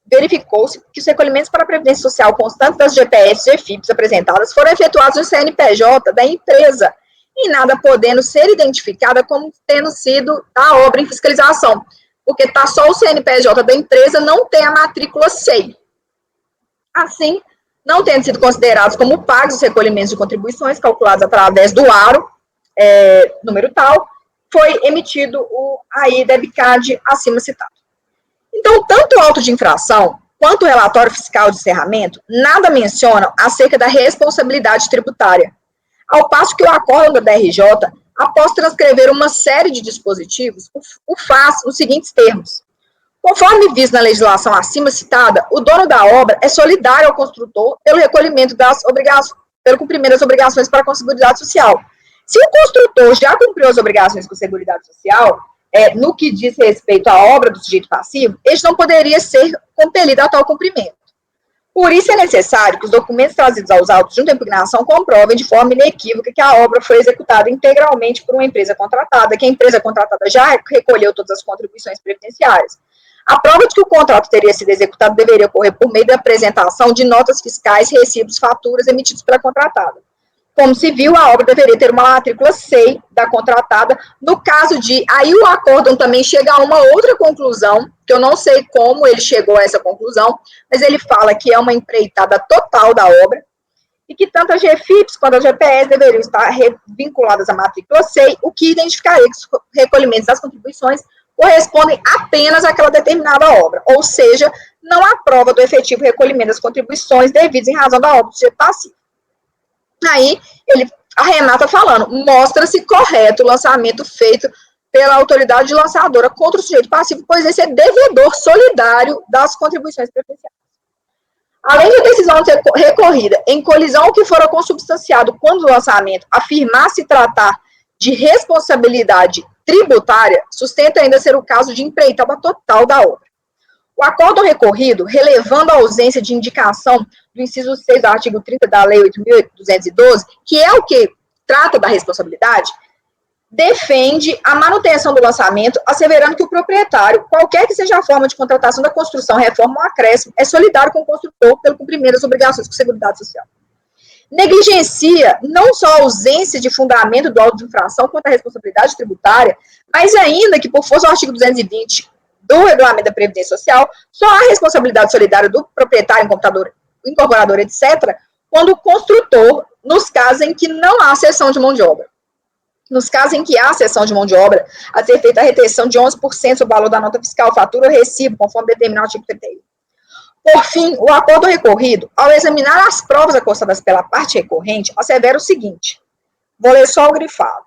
verificou-se que os recolhimentos para a Previdência Social constantes das GPS e GFIPs apresentadas foram efetuados no CNPJ da empresa, e nada podendo ser identificada como tendo sido a obra em fiscalização, porque está só o CNPJ da empresa, não tem a matrícula SEI. Assim, não tendo sido considerados como pagos os recolhimentos de contribuições calculados através do aro, número tal, foi emitido o AIDEBCAD acima citado. Então, tanto o auto de infração quanto o relatório fiscal de encerramento nada mencionam acerca da responsabilidade tributária, ao passo que o acórdão da DRJ, após transcrever uma série de dispositivos, o faz nos seguintes termos: conforme visto na legislação acima citada, o dono da obra é solidário ao construtor pelo recolhimento das obrigações, pelo cumprimento das obrigações para com a Seguridade Social. Se o construtor já cumpriu as obrigações com a Seguridade Social, no que diz respeito à obra do sujeito passivo, este não poderia ser compelido a tal cumprimento. Por isso é necessário que os documentos trazidos aos autos junto à impugnação comprovem de forma inequívoca que a obra foi executada integralmente por uma empresa contratada, que a empresa contratada já recolheu todas as contribuições previdenciárias. A prova de que o contrato teria sido executado deveria ocorrer por meio da apresentação de notas fiscais, recibos, faturas emitidos pela contratada. Como se viu, a obra deveria ter uma matrícula SEI da contratada. No caso de... Aí o acórdão também chega a uma outra conclusão, que eu não sei como ele chegou a essa conclusão, mas ele fala que é uma empreitada total da obra, e que tanto a GFIPs quanto a GPS deveriam estar vinculadas à matrícula SEI, o que identificaria que os recolhimentos das contribuições correspondem apenas àquela determinada obra, ou seja, não há prova do efetivo recolhimento das contribuições devidas em razão da obra do sujeito passivo. Aí, a Renata falando, mostra-se correto o lançamento feito pela autoridade lançadora contra o sujeito passivo, pois esse é devedor solidário das contribuições previdenciárias. Além de a decisão ser recorrida em colisão ao que fora consubstanciado quando o lançamento afirmar se tratar de responsabilidade tributária, sustenta ainda ser o caso de empreitada total da obra. O acórdão recorrido, relevando a ausência de indicação do inciso 6 do artigo 30 da Lei 8.212, que é o que trata da responsabilidade, defende a manutenção do lançamento, asseverando que o proprietário, qualquer que seja a forma de contratação da construção, reforma ou acréscimo, é solidário com o construtor pelo cumprimento das obrigações com a Seguridade Social. Negligencia não só a ausência de fundamento do auto de infração quanto à responsabilidade tributária, mas ainda que, por força do artigo 220 do Regulamento da Previdência Social, só há responsabilidade solidária do proprietário, incorporador, etc., quando o construtor, nos casos em que não há cessão de mão de obra. Nos casos em que há cessão de mão de obra, a ser feita a retenção de 11% sobre o valor da nota fiscal, fatura ou recibo, conforme determinado o artigo 31. Por fim, o acordo recorrido, ao examinar as provas acostadas pela parte recorrente, assevera o seguinte: vou ler só o grifado.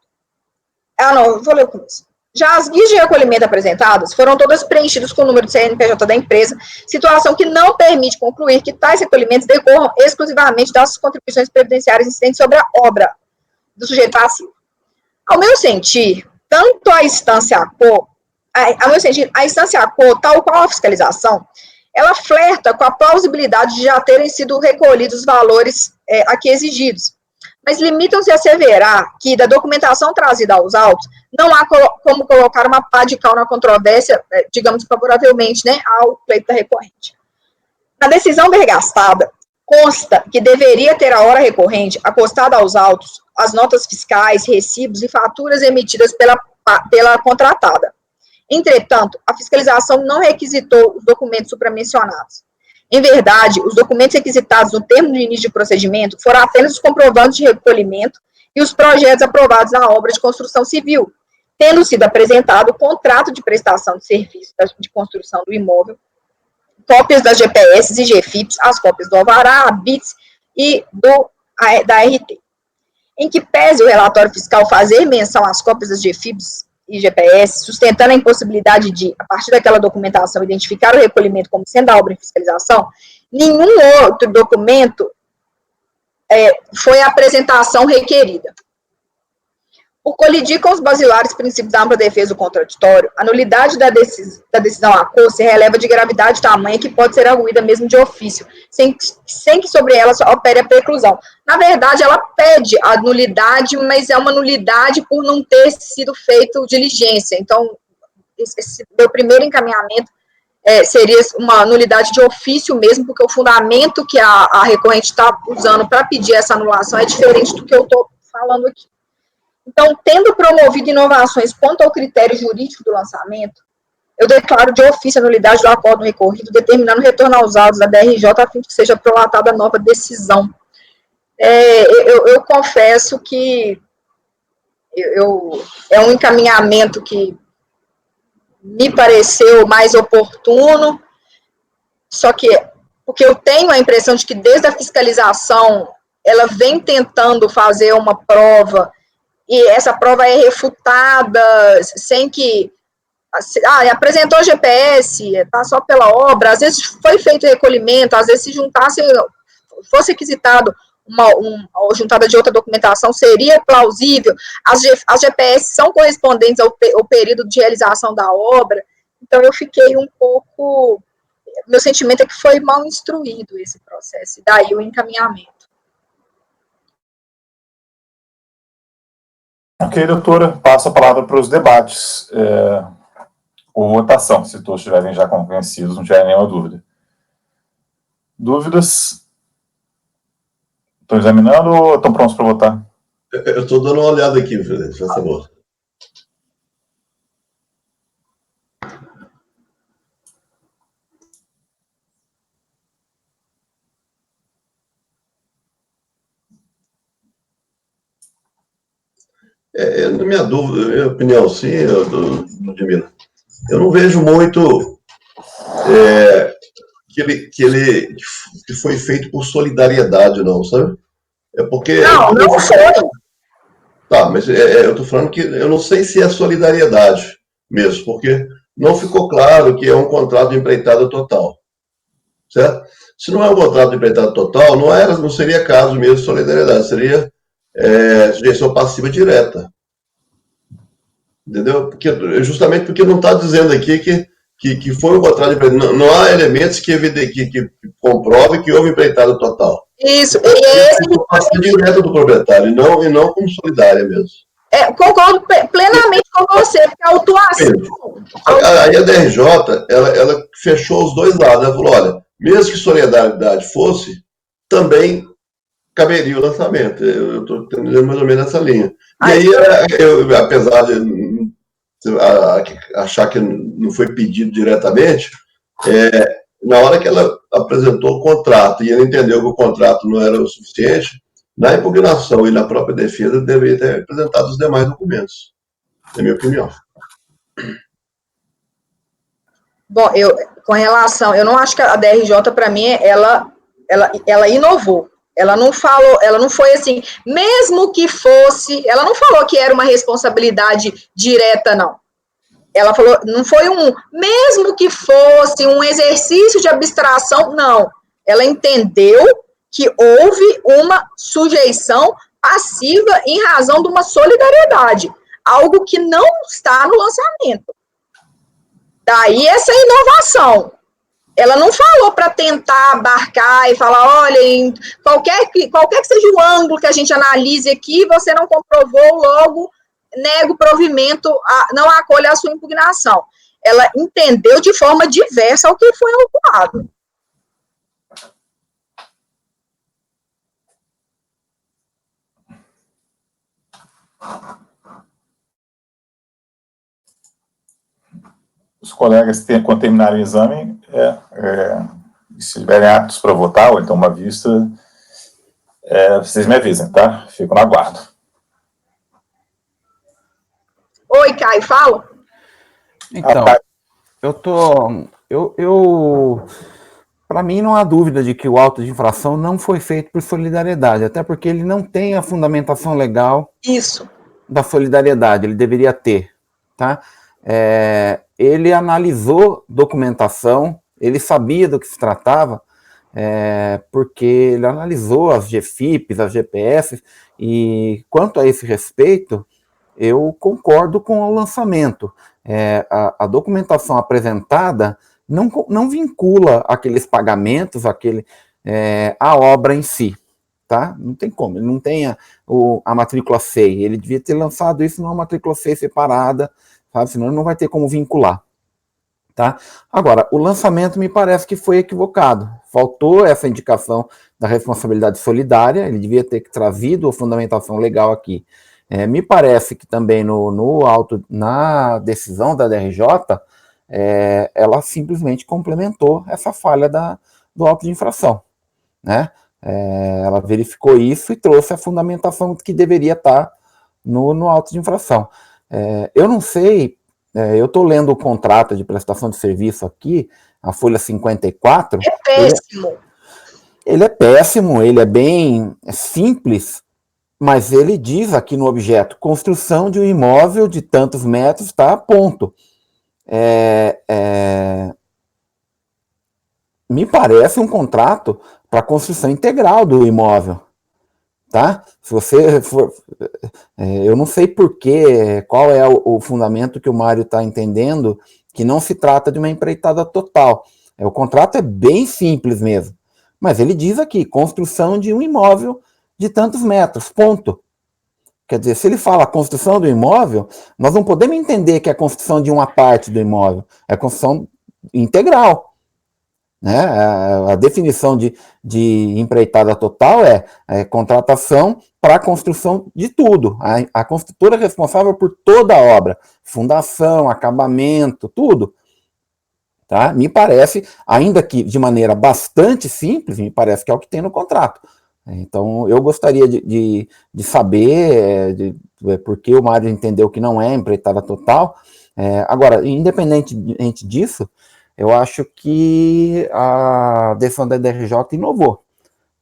Vou ler o começo. Já as guias de recolhimento apresentadas foram todas preenchidas com o número de CNPJ da empresa, situação que não permite concluir que tais recolhimentos decorram exclusivamente das contribuições previdenciárias incidentes sobre a obra do sujeito passivo. Ao meu sentir, tanto a instância ACO, tal qual a fiscalização, ela flerta com a plausibilidade de já terem sido recolhidos os valores aqui exigidos, mas limitam-se a asseverar que, da documentação trazida aos autos, não há como colocar uma pá de cal na controvérsia, digamos, favoravelmente, né, ao pleito da recorrente. Na decisão vergastada, consta que deveria ter a hora recorrente acostada aos autos as notas fiscais, recibos e faturas emitidas pela pela contratada. Entretanto, a fiscalização não requisitou os documentos supramencionados. Em verdade, os documentos requisitados no termo de início de procedimento foram apenas os comprovantes de recolhimento e os projetos aprovados na obra de construção civil, tendo sido apresentado o contrato de prestação de serviço de construção do imóvel, cópias das GPS e GFIPs, as cópias do alvará, a BITS e da RT. Em que pese o relatório fiscal fazer menção às cópias das GFIPs e GPS, sustentando a impossibilidade de, a partir daquela documentação, identificar o recolhimento como sendo a obra em fiscalização, nenhum outro documento foi a apresentação requerida. Por colidir com os basilares princípios da ampla defesa do contraditório, a nulidade da decisão ACOR se releva de gravidade tamanha que pode ser arguída mesmo de ofício, sem que sobre ela opere a preclusão. Na verdade, ela pede a nulidade, mas é uma nulidade por não ter sido feito diligência. Então, esse meu primeiro encaminhamento seria uma nulidade de ofício mesmo, porque o fundamento que a recorrente está usando para pedir essa anulação é diferente do que eu estou falando aqui. Então, tendo promovido inovações quanto ao critério jurídico do lançamento, eu declaro de ofício a nulidade do acordo recorrido, determinando o retorno aos autos da DRJ a fim de que seja prolatada a nova decisão. Eu confesso que é um encaminhamento que me pareceu mais oportuno, só que, porque eu tenho a impressão de que desde a fiscalização, ela vem tentando fazer uma prova, e essa prova é refutada, sem que, apresentou GPS, tá só pela obra, às vezes foi feito recolhimento, às vezes se juntasse, fosse requisitado ou juntada de outra documentação, seria plausível, as GPS são correspondentes ao período de realização da obra, então eu fiquei um pouco, meu sentimento é que foi mal instruído esse processo, e daí o encaminhamento. Ok, doutora, passo a palavra para os debates, ou votação, se todos estiverem já convencidos, não tiverem nenhuma dúvida. Dúvidas? Estão examinando ou estão prontos para votar? Eu estou dando uma olhada aqui, Felipe, por favor. Na minha dúvida, minha opinião, sim, Ludmila, eu não vejo muito que foi feito por solidariedade, não, sabe? É porque... Não foi. Tá, mas eu estou falando que eu não sei se é solidariedade mesmo, porque não ficou claro que é um contrato de empreitada total, certo? Se não é um contrato de empreitada total, não seria caso mesmo de solidariedade, seria sujeição passiva direta, entendeu? Justamente porque não está dizendo aqui que foi um contrato de empreitada, não há elementos que comprovem que houve empreitada total. Isso, e é esse passiva direta do proprietário, e não como solidária mesmo. Concordo plenamente com você, porque a autuação... Aí a DRJ, ela fechou os dois lados, ela falou, olha, mesmo que solidariedade fosse, também caberia o lançamento. Eu estou entendendo mais ou menos essa linha. E aí, apesar de achar que não foi pedido diretamente, na hora que ela apresentou o contrato e ele entendeu que o contrato não era o suficiente, na impugnação e na própria defesa deveria ter apresentado os demais documentos, na minha opinião. Bom, com relação, eu não acho que a DRJ, para mim, ela inovou. Ela não falou, ela não foi assim, mesmo que fosse, ela não falou que era uma responsabilidade direta, não. Ela falou, não foi mesmo que fosse um exercício de abstração, não. Ela entendeu que houve uma sujeição passiva em razão de uma solidariedade, algo que não está no lançamento. Daí essa inovação. Ela não falou para tentar abarcar e falar, olha, qualquer que seja o ângulo que a gente analise aqui, você não comprovou, logo nega o provimento, não acolhe a sua impugnação. Ela entendeu de forma diversa o que foi autuado. os colegas, quando terminarem o exame, se estiverem aptos para votar, ou então uma vista, vocês me avisem, tá? Fico no aguardo. Oi, Caio, fala. Então, para mim não há dúvida de que o auto de infração não foi feito por solidariedade, até porque ele não tem a fundamentação legal da solidariedade, ele deveria ter, tá? Ele analisou documentação, ele sabia do que se tratava, porque ele analisou as GFIPs, as GPFs, e quanto a esse respeito, eu concordo com o lançamento. A documentação apresentada não vincula aqueles pagamentos, a obra em si, tá? Não tem como, ele não tem a matrícula SEI, ele devia ter lançado isso numa matrícula SEI separada, sabe? Senão ele não vai ter como vincular, tá? Agora, o lançamento me parece que foi equivocado, faltou essa indicação da responsabilidade solidária, ele devia ter trazido a fundamentação legal aqui. Me parece que também na decisão da DRJ, ela simplesmente complementou essa falha do auto de infração, né? Ela verificou isso e trouxe a fundamentação que deveria estar no auto de infração. Eu não sei, eu estou lendo o contrato de prestação de serviço aqui, a folha 54. É péssimo. Ele é péssimo, ele é bem simples, mas ele diz aqui no objeto, construção de um imóvel de tantos metros, tá? Ponto. Me parece um contrato para construção integral do imóvel, tá? Se você for, eu não sei qual é o fundamento que o Mário está entendendo, que não se trata de uma empreitada total. O contrato é bem simples mesmo, mas ele diz aqui, construção de um imóvel de tantos metros, ponto. Quer dizer, se ele fala construção do imóvel, nós não podemos entender que é a construção de uma parte do imóvel, é a construção integral, né? A definição de empreitada total é contratação para a construção de tudo. A construtora é responsável por toda a obra, fundação, acabamento, tudo. Tá? Me parece, ainda que de maneira bastante simples, me parece que é o que tem no contrato. Então, eu gostaria de saber por que o Mário entendeu que não é empreitada total. Agora, independentemente disso, eu acho que a decisão da DRJ inovou,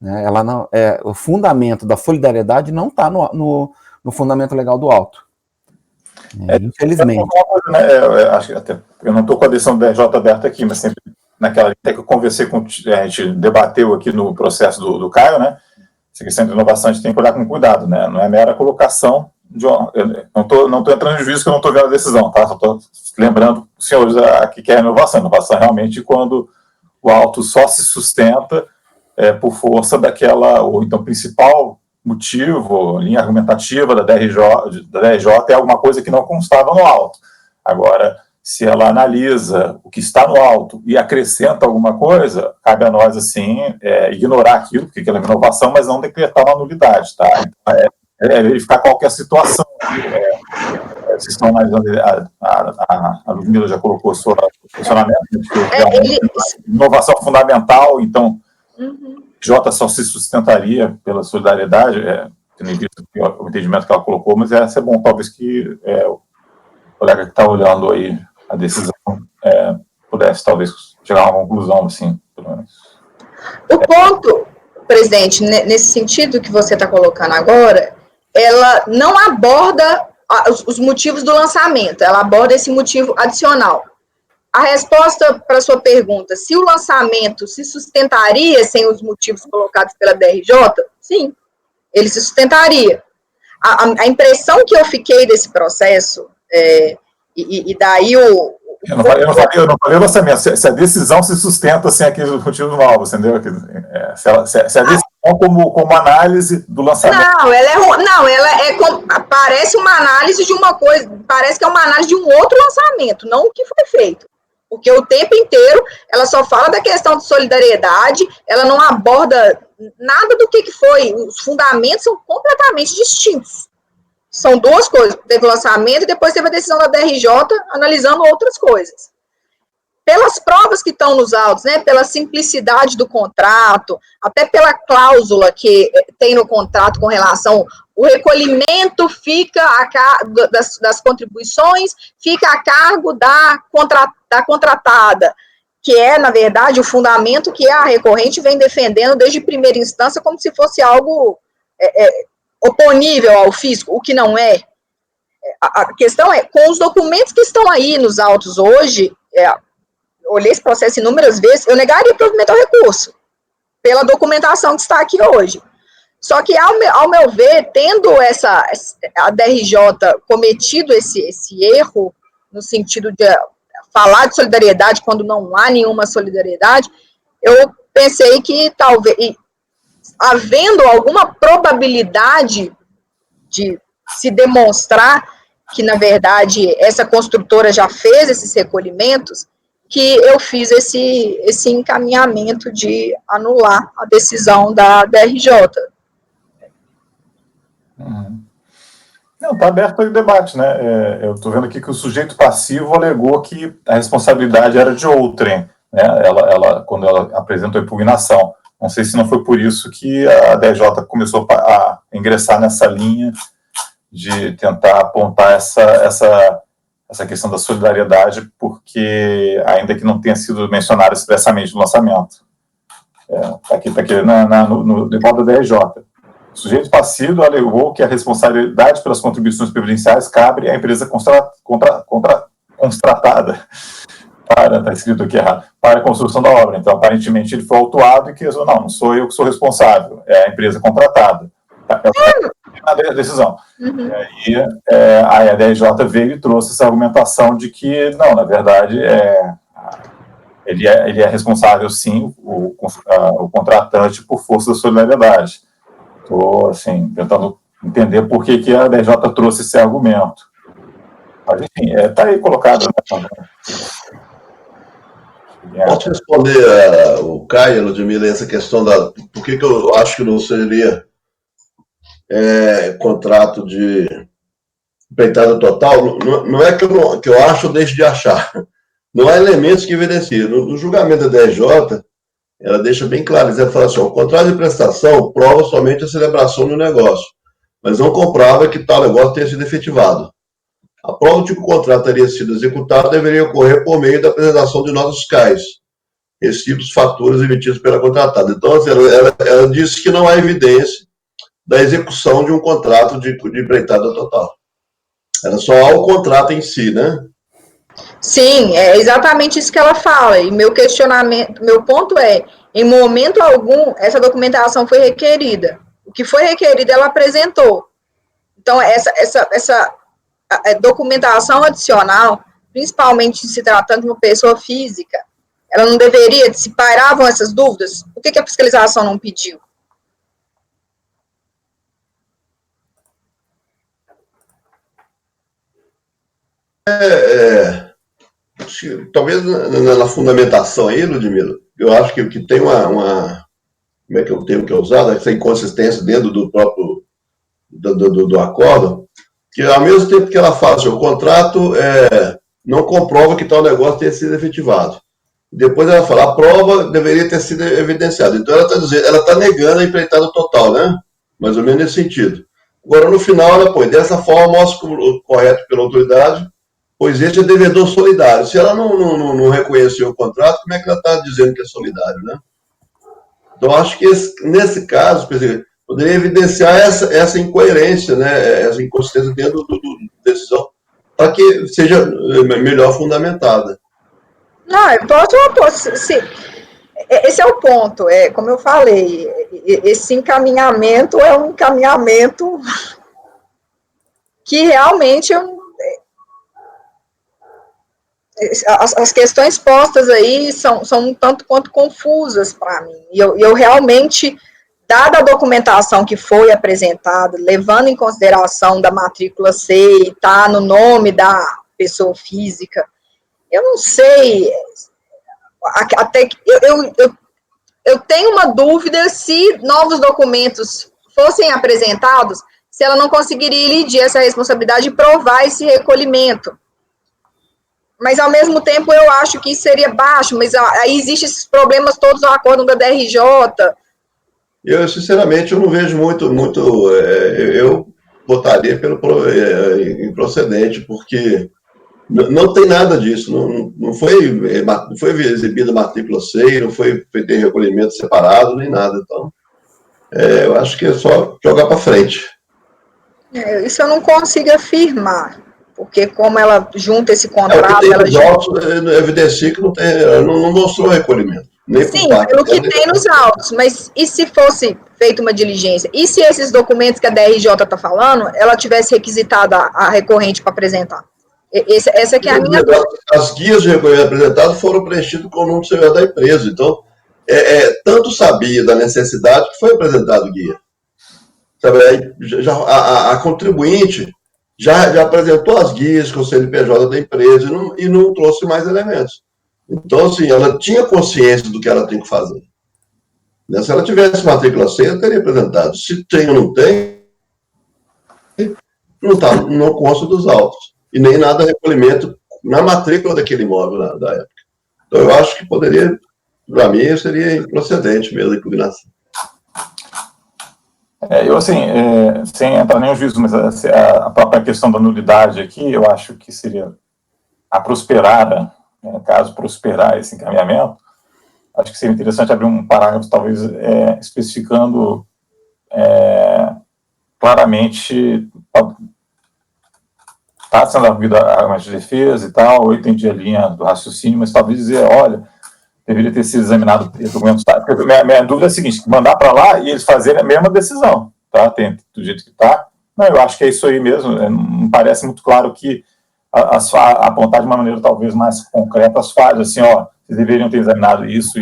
né? Ela não, o fundamento da solidariedade não está no fundamento legal do auto. Infelizmente. Acho que até, eu não estou com a decisão da DRJ aberta aqui, mas sempre naquela até que eu conversei a gente debateu aqui no processo do Caio, né? Essa questão de inovação a gente tem que olhar com cuidado, né? Não é mera colocação eu não estou entrando em juízo que eu não estou vendo a decisão, tá? Só estou lembrando os senhores aqui que é inovação. Inovação realmente quando o auto só se sustenta por força daquela, ou então principal motivo, linha argumentativa da DRJ é alguma coisa que não constava no auto. Agora, se ela analisa o que está no auto e acrescenta alguma coisa, cabe a nós, assim, ignorar aquilo, porque aquilo é uma inovação, mas não decretar uma nulidade, tá? Então, verificar qualquer situação. Vocês estão analisando, a Ludmila já colocou o seu funcionamento, inovação fundamental, então, J só se sustentaria pela solidariedade, tendo em vista o entendimento que ela colocou, mas ia ser bom, talvez, que o colega que está olhando aí a decisão pudesse, talvez, chegar a uma conclusão, assim, pelo menos. O ponto, presidente, nesse sentido que você está colocando agora, ela não aborda os motivos do lançamento, ela aborda esse motivo adicional. A resposta para a sua pergunta, se o lançamento se sustentaria sem os motivos colocados pela DRJ, sim, ele se sustentaria. A impressão que eu fiquei desse processo, e daí Eu não falei o lançamento, se a decisão se sustenta sem aqueles motivos novos, entendeu? Se a decisão como análise do lançamento. Parece uma análise de uma coisa, parece que é uma análise de um outro lançamento, não o que foi feito. Porque o tempo inteiro ela só fala da questão de solidariedade, ela não aborda nada do que foi. Os fundamentos são completamente distintos. São duas coisas, teve o lançamento e depois teve a decisão da DRJ analisando outras coisas. pelas provas que estão nos autos, né, pela simplicidade do contrato, até pela cláusula que tem no contrato com relação, o recolhimento fica das contribuições, fica a cargo da contratada, que é, na verdade, o fundamento que a recorrente vem defendendo desde primeira instância, como se fosse algo oponível ao fisco, o que não é. A questão é, com os documentos que estão aí nos autos hoje, olhei esse processo inúmeras vezes, eu negaria provimento ao recurso, pela documentação que está aqui hoje. Só que, ao meu ver, tendo a DRJ cometido esse erro, no sentido de falar de solidariedade quando não há nenhuma solidariedade, eu pensei que talvez, havendo alguma probabilidade de se demonstrar que, na verdade, essa construtora já fez esses recolhimentos, que eu fiz esse encaminhamento de anular a decisão da DRJ. Não, está aberto aí o debate, né? Eu estou vendo aqui que o sujeito passivo alegou que a responsabilidade era de outrem, né? Quando ela apresentou a impugnação. Não sei se não foi por isso que a DRJ começou a ingressar nessa linha de tentar apontar essa questão da solidariedade, porque, ainda que não tenha sido mencionado expressamente no lançamento. Está aqui no debate da DRJ. O sujeito passivo alegou que a responsabilidade pelas contribuições previdenciais cabe à empresa contratada, está escrito aqui errado, para a construção da obra. Então, aparentemente, ele foi autuado e que não sou eu que sou responsável, é a empresa contratada. Na decisão. Uhum. E aí a DRJ veio e trouxe essa argumentação de que, não, na verdade, ele é responsável, sim, o contratante, por força da solidariedade. Estou, assim, tentando entender por que a DRJ trouxe esse argumento. Mas, enfim, está aí colocado. Né? Posso responder o Caio, Ludmila, essa questão por que eu acho que não seria contrato de empreitada total? Não é que eu acho ou deixo de achar. Não há elementos que evidenciam. No julgamento da DRJ, ela deixa bem claro, ela fala assim, o contrato de prestação prova somente a celebração do negócio, mas não comprova que tal negócio tenha sido efetivado. A prova de que o contrato teria sido executado deveria ocorrer por meio da apresentação de notas fiscais, recibos, faturas emitidos pela contratada. Então, assim, ela disse que não há evidência da execução de um contrato de empreitada total. Era só o contrato em si, né? Sim, é exatamente isso que ela fala. E meu ponto é, em momento algum, essa documentação foi requerida. O que foi requerido, ela apresentou. Então, essa documentação adicional, principalmente se tratando de uma pessoa física, ela não deveria, se pairavam essas dúvidas, por que a fiscalização não pediu? Talvez na fundamentação aí, Ludmila, eu acho que tem como é que é o termo que é usado, essa inconsistência dentro do próprio do acordo, que ao mesmo tempo que ela fala assim, o contrato não comprova que tal negócio tenha sido efetivado. Depois ela fala, a prova deveria ter sido evidenciada. Então ela está dizendo, ela está negando a empreitada total, né? Mais ou menos nesse sentido. Agora, no final, ela põe, dessa forma, mostra o correto pela autoridade, pois este é devedor solidário. Se ela não reconheceu o contrato, como é que ela está dizendo que é solidário, né? Então, acho que nesse caso, poderia evidenciar essa incoerência, né? Essa inconsistência dentro da decisão, para que seja melhor fundamentada. Não, esse é o ponto, como eu falei, esse encaminhamento é um encaminhamento que realmente as questões postas aí são um tanto quanto confusas para mim, e eu realmente, dada a documentação que foi apresentada, levando em consideração da matrícula C, tá no nome da pessoa física, eu não sei, até que eu tenho uma dúvida se novos documentos fossem apresentados, se ela não conseguiria elidir essa responsabilidade e provar esse recolhimento. Mas, ao mesmo tempo, eu acho que isso seria baixo, mas aí existem esses problemas todos no acordo da DRJ. Eu, sinceramente, eu não vejo muito eu votaria pelo improcedente, porque não tem nada disso, não foi exibida matrícula SEI, não foi feito recolhimento separado, nem nada, então, eu acho que é só jogar para frente. Isso eu não consigo afirmar, porque como ela junta esse contrato... Os autos evidencia que não mostrou recolhimento. Sim, pelo que tem nos autos, mas e se fosse feita uma diligência? E se esses documentos que a DRJ está falando, ela tivesse requisitado a recorrente para apresentar? Essa que é a minha dúvida. As guias de recolhimento apresentadas foram preenchidas com o número de CVA da empresa, então, tanto sabia da necessidade que foi apresentado guia. Sabe, a contribuinte já apresentou as guias com o CNPJ da empresa e não trouxe mais elementos. Então, assim, ela tinha consciência do que ela tem que fazer. Se ela tivesse matrícula C, ela teria apresentado. Se tem ou não tem, não consta dos autos. E nem nada de recolhimento na matrícula daquele imóvel da época. Então, eu acho que poderia, para mim, seria improcedente mesmo a impugnação. Eu, assim, sem entrar nem no juízo, mas a própria questão da nulidade aqui, eu acho que seria a prosperada, caso prosperar esse encaminhamento, acho que seria interessante abrir um parágrafo, talvez, especificando claramente, está sendo arguida a arma de defesa e tal, eu entendi a linha do raciocínio, mas talvez dizer, olha, deveria ter sido examinado o documento. Porque minha dúvida é a seguinte, mandar para lá e eles fazerem a mesma decisão, tá? Do jeito que está. Não, eu acho que é isso aí mesmo, não parece muito claro que apontar de uma maneira talvez mais concreta as falhas, assim, ó, vocês deveriam ter examinado isso,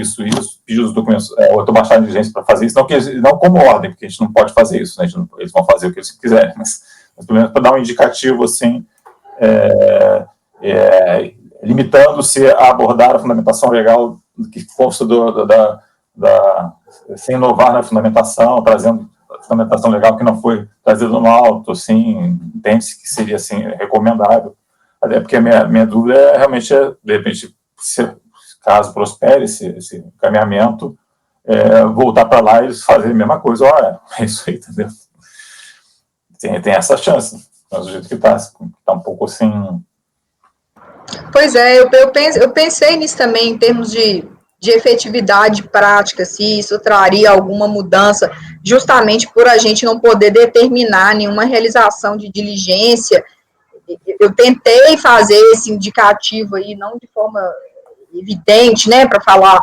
pedir os documentos, ou tomar a diligência para fazer isso, não como ordem, porque a gente não pode fazer isso, né? Eles vão fazer o que eles quiserem, mas pelo menos para dar um indicativo, assim, limitando-se a abordar a fundamentação legal que consta sem inovar na fundamentação, trazendo a fundamentação legal que não foi trazida no auto, assim, entende-se que seria, assim, recomendável. Até porque a minha dúvida realmente de repente, caso prospere esse encaminhamento, voltar para lá e eles fazerem a mesma coisa. Olha, é isso aí, entendeu? Tem essa chance, mas do jeito que está um pouco assim... Pois eu pensei nisso também, em termos de efetividade prática, se isso traria alguma mudança, justamente por a gente não poder determinar nenhuma realização de diligência. Eu tentei fazer esse indicativo aí, não de forma evidente, né, para falar,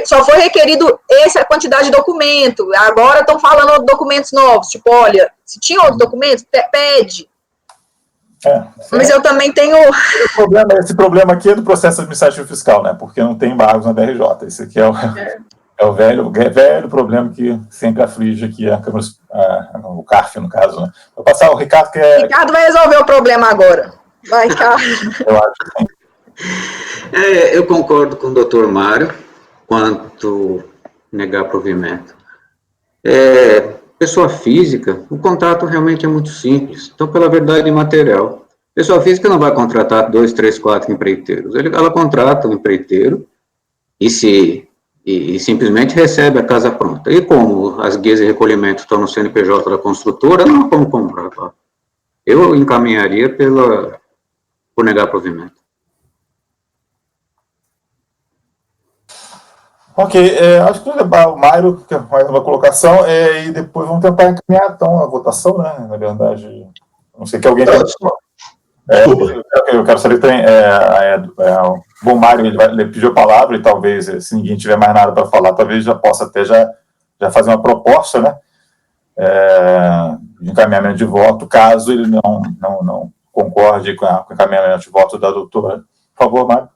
só foi requerido essa quantidade de documento, agora estão falando documentos novos, tipo, olha, se tinha outros documentos, pede. Mas eu também tenho... Esse problema aqui é do processo administrativo fiscal, né, porque não tem embargos na DRJ, esse aqui é o velho problema que sempre aflige aqui o CARF, no caso, né. Vou passar o Ricardo, que é... Ricardo vai resolver o problema agora. Vai, Ricardo. Eu acho que sim. Eu concordo com o doutor Mário quanto negar provimento. Pessoa física, o contrato realmente é muito simples. Então, pela verdade material, pessoa física não vai contratar 2, 3, 4 empreiteiros. Ela contrata um empreiteiro e simplesmente recebe a casa pronta. E como as guias de recolhimento estão no CNPJ da construtora, não há como comprar. Tá? Eu encaminharia por negar provimento. Ok, acho que o Mário, que é mais uma colocação, e depois vamos tentar encaminhar, então, a votação, né, na verdade, não sei que alguém... Eu quero saber também, bom, Mário, ele pediu a palavra, e talvez, se ninguém tiver mais nada para falar, talvez já possa até já fazer uma proposta, né, de encaminhamento de voto, caso ele não concorde com o encaminhamento de voto da doutora. Por favor, Mário.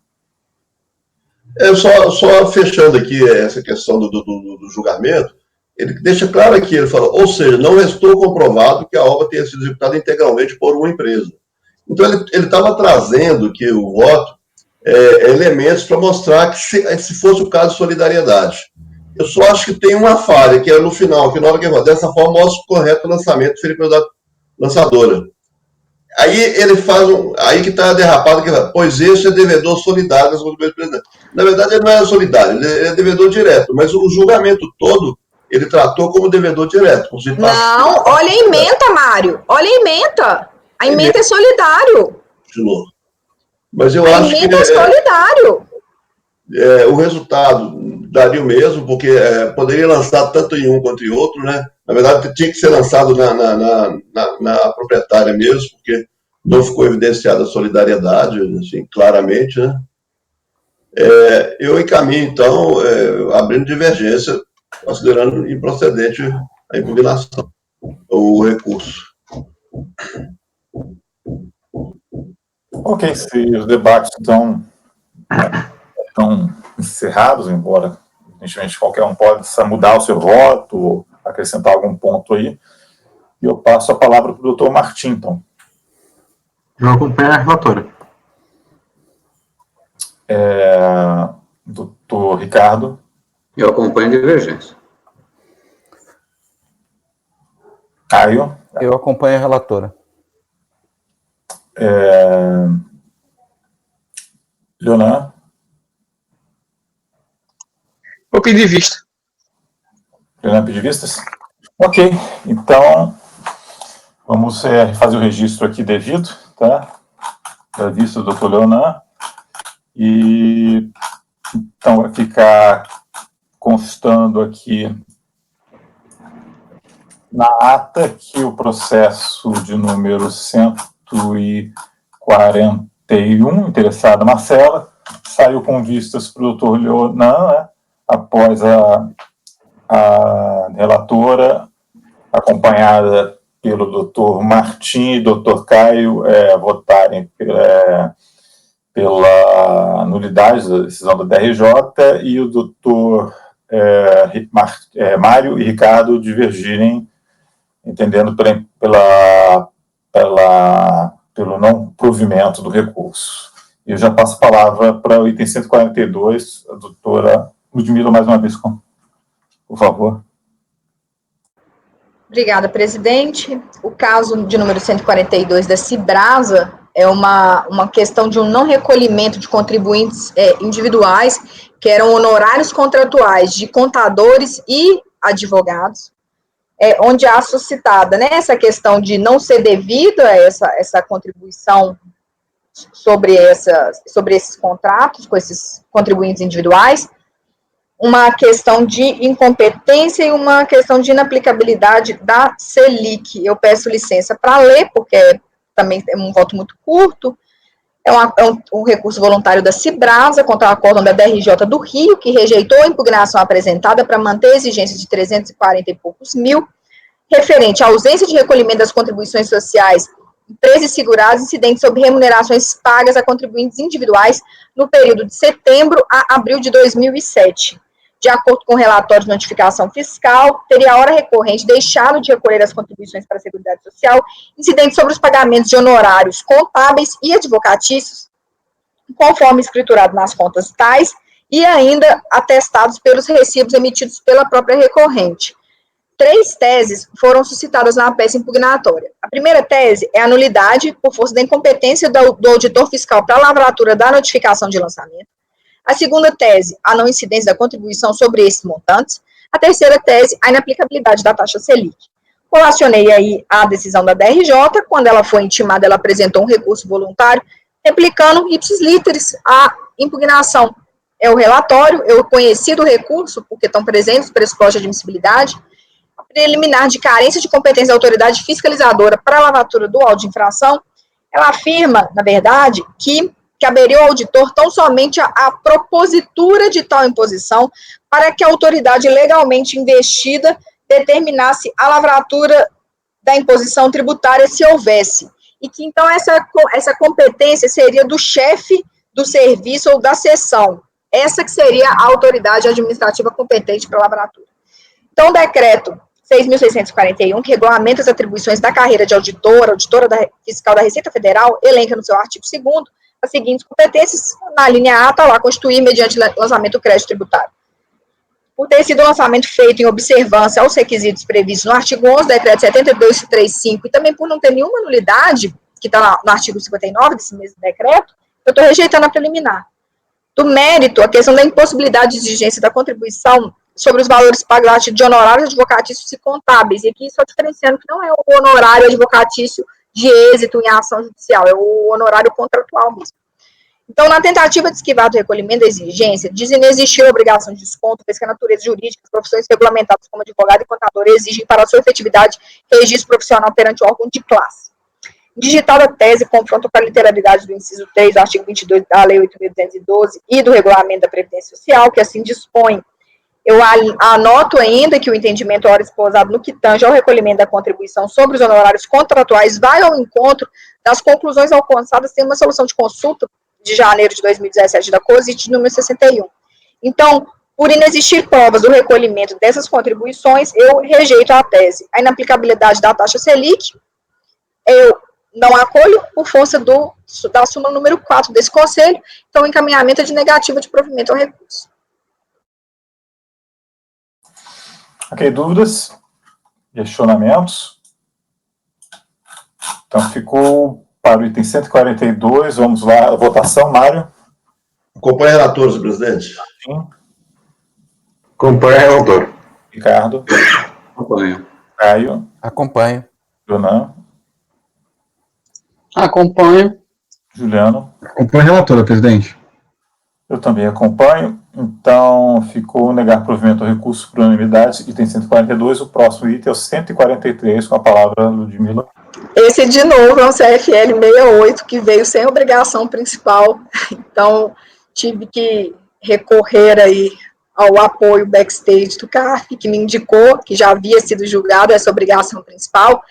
Só fechando aqui essa questão do julgamento, ele deixa claro aqui, ele fala, ou seja, não restou comprovado que a obra tenha sido executada integralmente por uma empresa. Então, ele estava trazendo que o voto elementos para mostrar que se fosse o caso de solidariedade. Eu só acho que tem uma falha, que é no final, que na hora que eu vou, dessa forma mostra o correto lançamento feito pela lançadora. Aí ele faz aí que está derrapado, pois esse é devedor solidário das contribuições presidentes. Na verdade, ele não é solidário, ele é devedor direto, mas o julgamento todo ele tratou como devedor direto. Não, olha a ementa, Mário, olha a ementa. A ementa é solidário. De novo. Mas eu acho que... A ementa é solidário. O resultado daria o mesmo, porque poderia lançar tanto em um quanto em outro, né? Na verdade, tinha que ser lançado na proprietária mesmo, porque não ficou evidenciada a solidariedade, assim, claramente, né? Eu encaminho, então, abrindo divergência, considerando improcedente a impugnação, o recurso. Ok, se os debates estão encerrados, embora, evidentemente, qualquer um possa mudar o seu voto, acrescentar algum ponto aí, e eu passo a palavra para o doutor Martim, então. Eu acompanho a relatora. Doutor Ricardo. Eu acompanho a divergência. Caio. Eu acompanho a relatora. Leonan. Vou pedir vista. Leonan pedir vistas? Ok, então vamos fazer o registro aqui devido, tá? Da vista do doutor Leonan. E então vai ficar constando aqui na ata que o processo de número 141, interessada Marcela, saiu com vistas para o doutor Leonan, né, após a relatora, acompanhada pelo doutor Martim e doutor Caio, votarem pela nulidade da decisão da DRJ, e o doutor Mário e Ricardo divergirem, entendendo pelo não provimento do recurso. Eu já passo a palavra para o item 142, a doutora Ludmila, mais uma vez, por favor. Obrigada, presidente. O caso de número 142 da Cibrasa é uma questão de um não recolhimento de contribuintes individuais, que eram honorários contratuais de contadores e advogados, onde há suscitada, né, essa questão de não ser devida essa contribuição sobre esses contratos com esses contribuintes individuais, uma questão de incompetência e uma questão de inaplicabilidade da Selic. Eu peço licença para ler, porque também é um voto muito curto. É um recurso voluntário da Cibrasa contra o acórdão da DRJ do Rio, que rejeitou a impugnação apresentada para manter a exigência de 340 e poucos mil, referente à ausência de recolhimento das contribuições sociais, empresas e seguradas incidentes sobre remunerações pagas a contribuintes individuais no período de setembro a abril de 2007. De acordo com o relatório de notificação fiscal, teria a hora recorrente deixado de recolher as contribuições para a Seguridade Social, incidentes sobre os pagamentos de honorários contábeis e advocatícios, conforme escriturado nas contas tais, e ainda atestados pelos recibos emitidos pela própria recorrente. 3 teses foram suscitadas na peça impugnatória. A primeira tese é a nulidade por força da incompetência do auditor fiscal para a lavratura da notificação de lançamento. A segunda tese, a não incidência da contribuição sobre esses montantes. A terceira tese, a inaplicabilidade da taxa Selic. Colacionei aí a decisão da DRJ, quando ela foi intimada, ela apresentou um recurso voluntário, replicando ipsis literis a impugnação. É o relatório, eu conheci do recurso, porque estão presentes os pressupostos de admissibilidade, a preliminar de carência de competência da autoridade fiscalizadora para a lavratura do auto de infração, ela afirma, na verdade, que caberia ao auditor tão somente a propositura de tal imposição para que a autoridade legalmente investida determinasse a lavratura da imposição tributária se houvesse. E que, então, essa competência seria do chefe do serviço ou da seção. Essa que seria a autoridade administrativa competente para a lavratura. Então, o decreto 6.641, que regulamenta as atribuições da carreira de auditora fiscal da Receita Federal, elenca no seu artigo 2º as seguintes competências, na linha A, está lá, constituir mediante lançamento do crédito tributário. Por ter sido o lançamento feito em observância aos requisitos previstos no artigo 11 do decreto 7235, e também por não ter nenhuma nulidade, que está no artigo 59 desse mesmo decreto, eu estou rejeitando a preliminar. Do mérito, a questão da impossibilidade de exigência da contribuição sobre os valores pagos de honorários advocatícios e contábeis, e aqui só diferenciando que não é o honorário advocatício de êxito em ação judicial, é o honorário contratual mesmo. Então, na tentativa de esquivar do recolhimento da exigência, dizem não existir obrigação de desconto, vez que a natureza jurídica, as profissões regulamentadas como advogado e contador exigem para a sua efetividade registro profissional perante o órgão de classe. Digitada a tese, confronta com a literalidade do inciso 3 do artigo 22 da Lei 8.212 e do Regulamento da Previdência Social, que assim dispõe. Eu anoto ainda que o entendimento ora esposado no que tange ao recolhimento da contribuição sobre os honorários contratuais vai ao encontro das conclusões alcançadas em uma solução de consulta de janeiro de 2017 da COSIT, número 61. Então, por inexistir provas do recolhimento dessas contribuições, eu rejeito a tese. A inaplicabilidade da taxa Selic, eu não acolho por força da súmula número 4 desse conselho, então o encaminhamento é de negativa de provimento ao recurso. Ok, dúvidas? Questionamentos? Então, ficou para o item 142, vamos lá, a votação, Mário. Acompanha relator, senhor presidente. Sim. Acompanha relator. Ricardo. Acompanho. Caio. Acompanho. Jonan. Acompanho. Juliano. Acompanho a relatora, presidente. Eu também acompanho. Então, ficou negar provimento ao recurso por unanimidade, item 142. O próximo item é o 143, com a palavra Ludmila. Esse, de novo, é um CFL 68, que veio sem obrigação principal. Então, tive que recorrer aí ao apoio backstage do CARF, que me indicou que já havia sido julgada essa obrigação principal.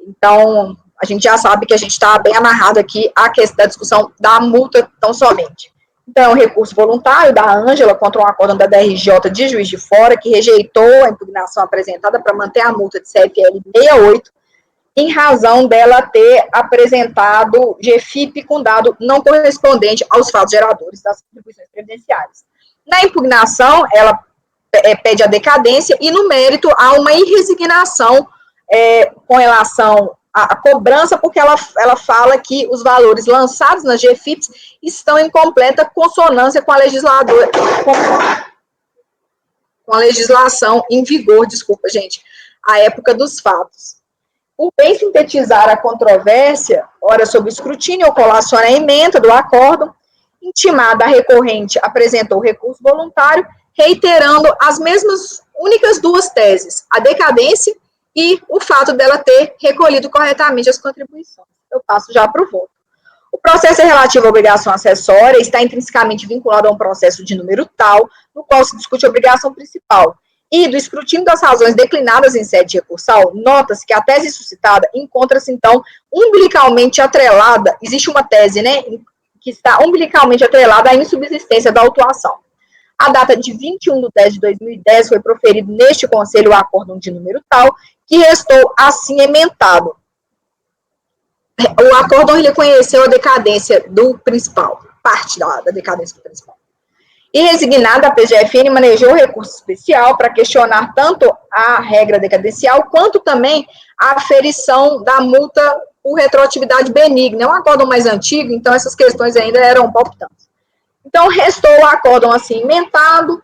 Então, a gente já sabe que a gente está bem amarrado aqui à questão da discussão da multa tão somente. Então, o recurso voluntário da Ângela contra um acórdão da DRJ de Juiz de Fora, que rejeitou a impugnação apresentada para manter a multa de CFL 68, em razão dela ter apresentado GFIP com dado não correspondente aos fatos geradores das contribuições previdenciárias. Na impugnação, ela pede a decadência e, no mérito, há uma irresignação com relação à cobrança, porque ela fala que os valores lançados nas GFIPs estão em completa consonância com a legislação em vigor, desculpa, gente, à época dos fatos. Por bem sintetizar a controvérsia, ora sob escrutínio ou colação à ementa do acórdão, intimada a recorrente apresentou recurso voluntário, reiterando as mesmas únicas duas teses, a decadência e o fato dela ter recolhido corretamente as contribuições. Eu passo já para o voto. O processo é relativo à obrigação acessória, está intrinsecamente vinculado a um processo de número tal, no qual se discute a obrigação principal. E do escrutínio das razões declinadas em sede recursal, nota-se que a tese suscitada encontra-se, então, umbilicalmente atrelada, existe uma tese, né, que está umbilicalmente atrelada à insubsistência da autuação. A data de 21/10/2010 foi proferido neste Conselho o acórdão de número tal, que restou assim ementado. O acórdão reconheceu a decadência do principal, parte da decadência do principal. E resignada, a PGFN manejou recurso especial para questionar tanto a regra decadencial, quanto também a aferição da multa por retroatividade benigna. É um acórdão mais antigo, então essas questões ainda eram palpitantes. Então, restou o acórdão assim emendado,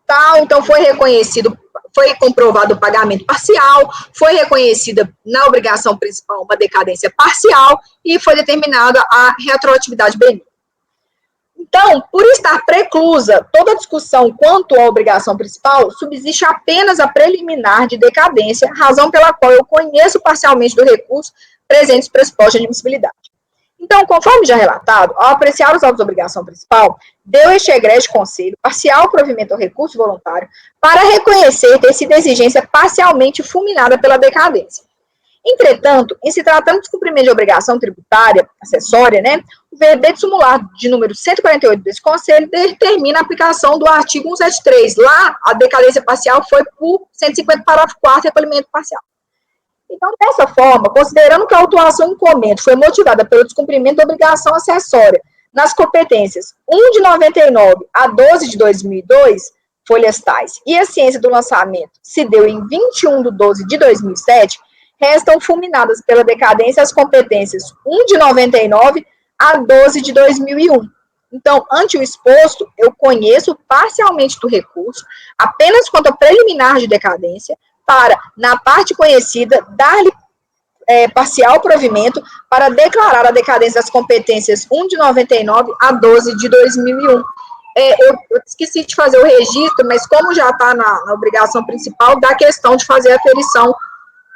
tal, então foi reconhecido, foi comprovado o pagamento parcial, foi reconhecida na obrigação principal uma decadência parcial e foi determinada a retroatividade benigna. Então, por estar preclusa toda discussão quanto à obrigação principal, subsiste apenas a preliminar de decadência, razão pela qual eu conheço parcialmente do recurso presentes pressupostos de admissibilidade. Então, conforme já relatado, ao apreciar os autos de obrigação principal, deu este egrégio conselho parcial provimento ao recurso voluntário para reconhecer ter sido exigência parcialmente fulminada pela decadência. Entretanto, em se tratando de cumprimento de obrigação tributária acessória, né, o verbete sumular de número 148 desse Conselho determina a aplicação do artigo 173. Lá, a decadência parcial foi por 150, parágrafo 4º, recolhimento parcial. Então, dessa forma, considerando que a autuação em comento foi motivada pelo descumprimento da obrigação acessória nas competências 1 de 99 a 12 de 2002, folhas tais, e a ciência do lançamento se deu em 21 de 12 de 2007, restam fulminadas pela decadência as competências 1 de 99 a 12 de 2001. Então, ante o exposto, eu conheço parcialmente do recurso, apenas quanto a preliminar de decadência, para, na parte conhecida, dar-lhe parcial provimento para declarar a decadência das competências 1 de 99 a 12 de 2001. Eu esqueci de fazer o registro, mas como já está na obrigação principal, da questão de fazer a aferição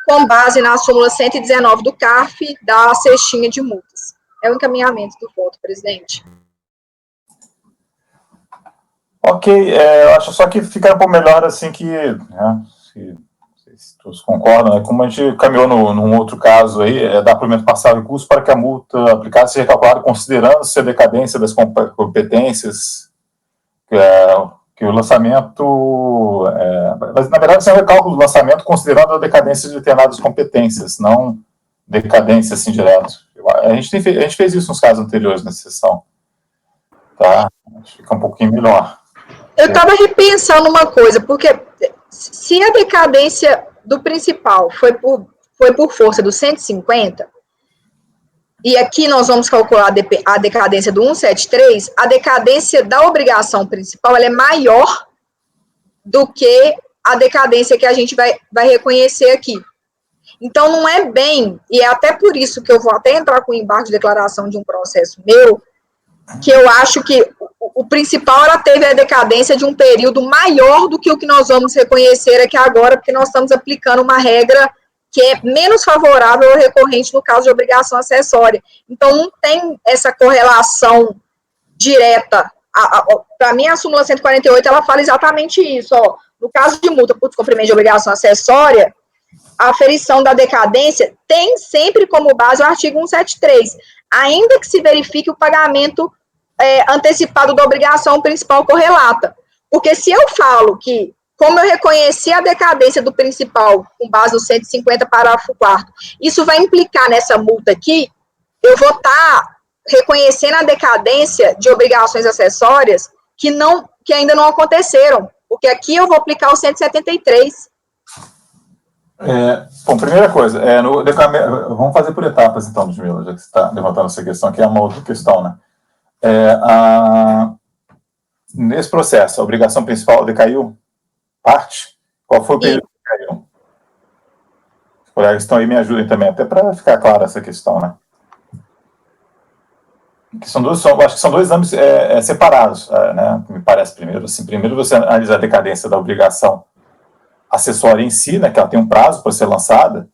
com base na súmula 119 do CARF, da cestinha de multas. É o encaminhamento do voto, presidente. Ok, eu acho só que fica um pouco melhor assim que, né, se todos concordam, né, como a gente caminhou num outro caso aí, dar provimento parcial ao recurso para que a multa aplicada seja calculada considerando-se a decadência das competências, que o lançamento, mas na verdade, isso é um recálculo do lançamento considerando a decadência de determinadas competências, não decadência assim direto. A gente fez isso nos casos anteriores na sessão. Tá? Acho que fica um pouquinho melhor. Eu estava repensando uma coisa, porque se a decadência do principal foi por força do 150, e aqui nós vamos calcular a decadência do 173, a decadência da obrigação principal ela é maior do que a decadência que a gente vai reconhecer aqui. Então, não é bem, e é até por isso que eu vou até entrar com o embargo de declaração de um processo meu, que eu acho que o principal, ela teve a decadência de um período maior do que o que nós vamos reconhecer aqui agora, porque nós estamos aplicando uma regra que é menos favorável ao recorrente no caso de obrigação acessória. Então, não tem essa correlação direta. Para mim, a súmula 148, ela fala exatamente isso. No caso de multa por descumprimento de obrigação acessória, a aferição da decadência tem sempre como base o artigo 173, ainda que se verifique o pagamento antecipado da obrigação principal correlata. Porque se eu falo que, como eu reconheci a decadência do principal com base no 150, parágrafo 4º, isso vai implicar nessa multa aqui, eu vou estar reconhecendo a decadência de obrigações acessórias que ainda não aconteceram, porque aqui eu vou aplicar o 173. Bom, primeira coisa, vamos fazer por etapas, então, Ludmila, já que você está levantando essa questão, que é uma outra questão, né? Nesse processo, a obrigação principal decaiu? Parte? Qual foi o período que decaiu? Os colegas estão aí, me ajudem também, até para ficar clara essa questão, né? Acho que são dois âmbitos separados, né? Me parece primeiro. Assim, primeiro você analisa a decadência da obrigação acessória em si, né, que ela tem um prazo para ser lançada,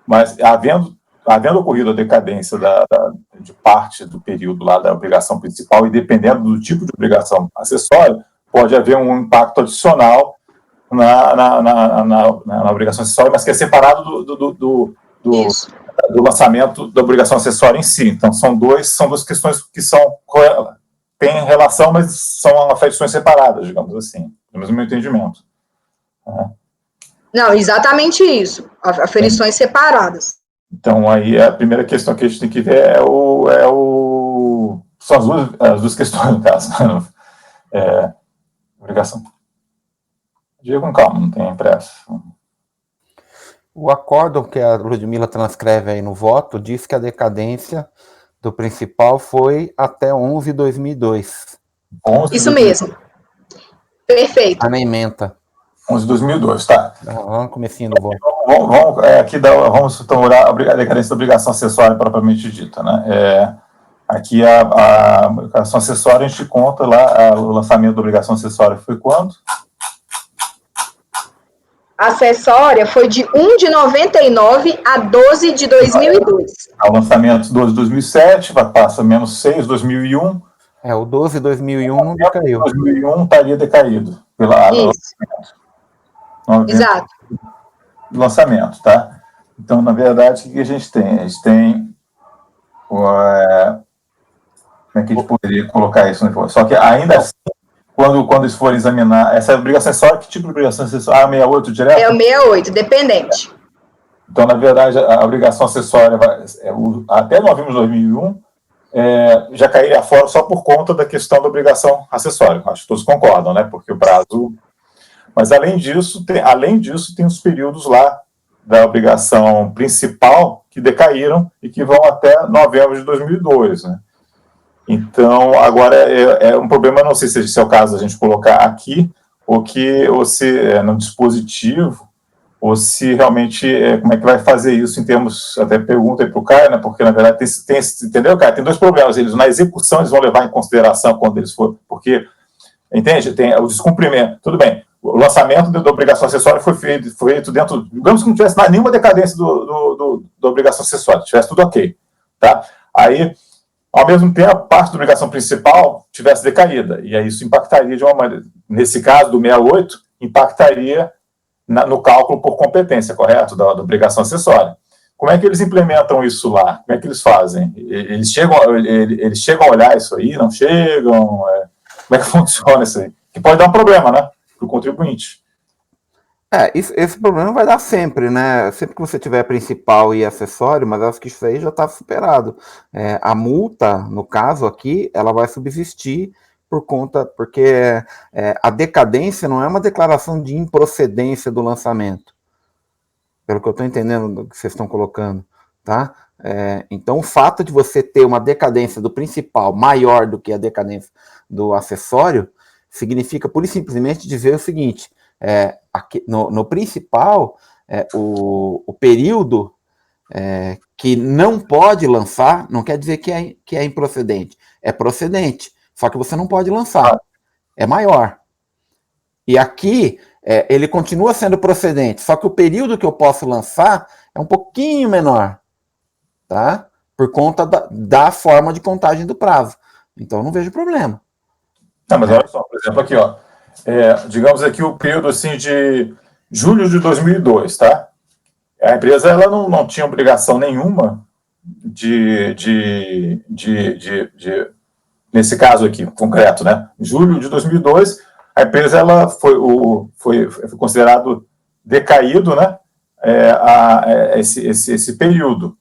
mas havendo ocorrido a decadência de parte do período lá da obrigação principal, e dependendo do tipo de obrigação acessória, pode haver um impacto adicional na obrigação acessória, mas que é separado do lançamento da obrigação acessória em si. Então, são duas questões que têm relação, mas são aferições separadas, digamos assim, no mesmo meu entendimento. Não, exatamente isso, aferições separadas. Então, aí a primeira questão que a gente tem que ver são as duas questões, no caso. Obrigação. Diga com calma, não tem pressa. O acórdão que a Ludmila transcreve aí no voto diz que a decadência do principal foi até 11 de 2002. Isso mesmo. Perfeito. A na ementa. 11 de 2002, tá. Vamos no comecinho do voto. Vamos então olhar a decadência da obrigação acessória propriamente dita, né? Aqui a obrigação acessória, a gente conta lá, o lançamento da obrigação acessória foi quando? Acessória foi de 1 de 99 a 12 de 2002. O lançamento 12 de 2007, passa menos 6, 2001. O 12 de 2001 não decaiu. 2001 estaria decaído. Isso. Exato. Lançamento, tá? Então, na verdade, o que a gente tem? A gente tem... como é que a gente poderia colocar isso? Só que ainda assim, quando isso for examinar, essa obrigação acessória, que tipo de obrigação acessória? 68 direto? É o 68, dependente. Então, na verdade, a obrigação acessória, até nós vimos 2001, já cairia fora só por conta da questão da obrigação acessória. Acho que todos concordam, né? Porque o prazo... Mas, além disso, tem os períodos lá da obrigação principal que decaíram e que vão até novembro de 2002, né? Então, agora é um problema, não sei se é o caso da gente colocar aqui, ou se no dispositivo, ou se realmente, como é que vai fazer isso em termos, até pergunta aí para o Caio, né, porque na verdade tem entendeu, Caio? Tem dois problemas, na execução eles vão levar em consideração quando eles for, porque, entende? Tem o descumprimento, tudo bem, o lançamento da obrigação acessória foi feito dentro, digamos que não tivesse nenhuma decadência da obrigação acessória, tivesse tudo ok, tá? Aí, ao mesmo tempo, a parte da obrigação principal tivesse decaída, e aí isso impactaria de uma maneira, nesse caso do 68, impactaria no cálculo por competência, correto? Da obrigação acessória. Como é que eles implementam isso lá? Como é que eles fazem? Eles chegam a olhar isso aí? Não chegam? Como é que funciona isso aí? Que pode dar um problema, né? Para o contribuinte. Esse problema vai dar sempre, né? Sempre que você tiver principal e acessório, mas acho que isso aí já está superado. A multa, no caso aqui, ela vai subsistir porque a decadência não é uma declaração de improcedência do lançamento, pelo que eu estou entendendo do que vocês estão colocando, tá? Então, o fato de você ter uma decadência do principal maior do que a decadência do acessório, significa pura e simplesmente dizer o seguinte, aqui, no principal, o período que não pode lançar, não quer dizer que é improcedente, é procedente, só que você não pode lançar, é maior. E aqui, ele continua sendo procedente, só que o período que eu posso lançar é um pouquinho menor, tá? Por conta da forma de contagem do prazo. Então, eu não vejo problema. Não, mas olha só, por exemplo, aqui, ó, digamos aqui o período assim de julho de 2002, tá? A empresa ela não tinha obrigação nenhuma nesse caso aqui, concreto, né? Julho de 2002, a empresa ela foi considerado decaído, né? Esse período,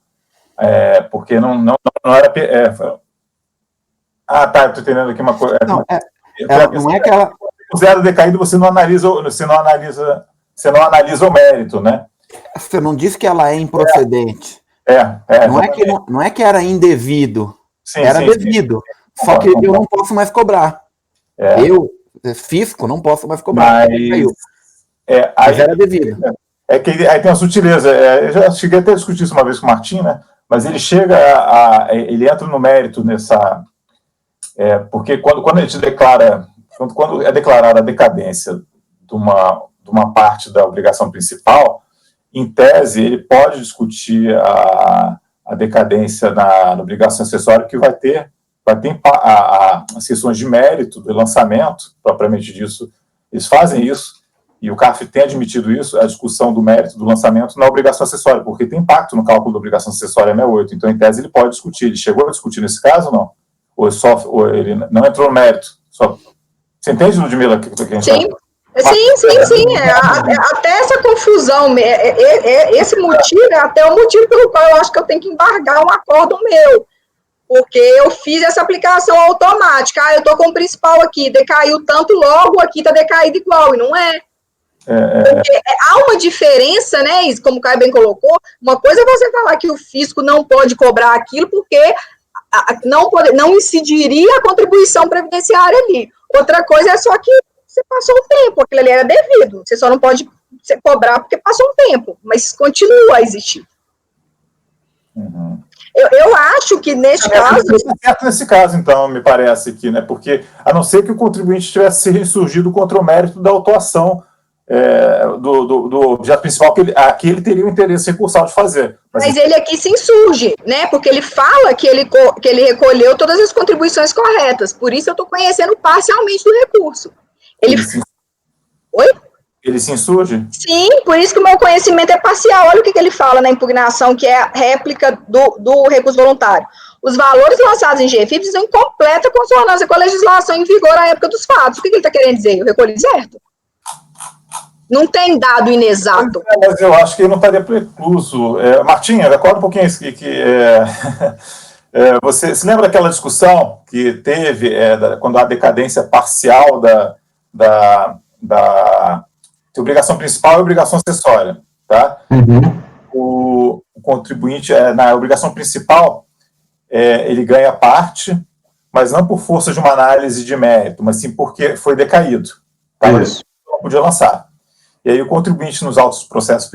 porque não era. Tá, eu estou entendendo aqui uma coisa. Não é que ela considerado decaído, você não analisa o mérito, né? Você não disse que ela é improcedente. Não é que era indevido, era devido. Sim. Só que eu não posso mais cobrar. Eu, fisco, não posso mais cobrar. Mas era devido. Aí tem uma sutileza. Eu já cheguei até a discutir isso uma vez com o Martim, né? Mas ele ele entra no mérito nessa. Porque quando a gente declara. Quando é declarada a decadência de uma parte da obrigação principal, em tese, ele pode discutir a decadência na obrigação acessória, que vai ter as questões de mérito do lançamento, propriamente disso, eles fazem isso, e o CARF tem admitido isso, a discussão do mérito do lançamento na obrigação acessória, porque tem impacto no cálculo da obrigação acessória 68, então, em tese, ele pode discutir. Ele chegou a discutir nesse caso ou não? Ou ele não entrou no mérito? Você entende, Ludmila, que a gente Sim. Sim. Até essa confusão, esse motivo é até o motivo pelo qual eu acho que eu tenho que embargar um acordo meu, porque eu fiz essa aplicação automática. Eu estou com o principal aqui, decaiu tanto, logo aqui está decaído igual, e não é. Porque há uma diferença, né, como o Caio bem colocou, uma coisa é você falar que o fisco não pode cobrar aquilo porque não incidiria a contribuição previdenciária ali. Outra coisa é só que você passou um tempo, aquilo ali era devido. Você só não pode cobrar porque passou um tempo, mas continua a existir. Uhum. Eu acho que neste caso... certo nesse caso, então, me parece aqui, né? Porque, a não ser que o contribuinte tivesse se insurgido contra o mérito da autuação do objeto principal, que ele teria o interesse recursal de fazer. Mas ele aqui se insurge, né? Porque ele fala que ele recolheu todas as contribuições corretas. Por isso eu estou conhecendo parcialmente do recurso. Oi? Ele se insurge? Sim, por isso que o meu conhecimento é parcial. Olha o que ele fala na impugnação, que é a réplica do recurso voluntário. Os valores lançados em GFIPs estão em completa consonância com a legislação em vigor à época dos fatos. O que ele está querendo dizer? Eu recolhi certo? Não tem dado inexato. Mas eu acho que ele não estaria precluso. Martinha, recorda um pouquinho isso você se lembra daquela discussão que teve quando a decadência parcial da obrigação principal e obrigação acessória? tá? O contribuinte, na obrigação principal, ele ganha parte, mas não por força de uma análise de mérito, mas sim porque foi decaído. Tá? Ele não podia lançar. E aí o contribuinte nos autos do processo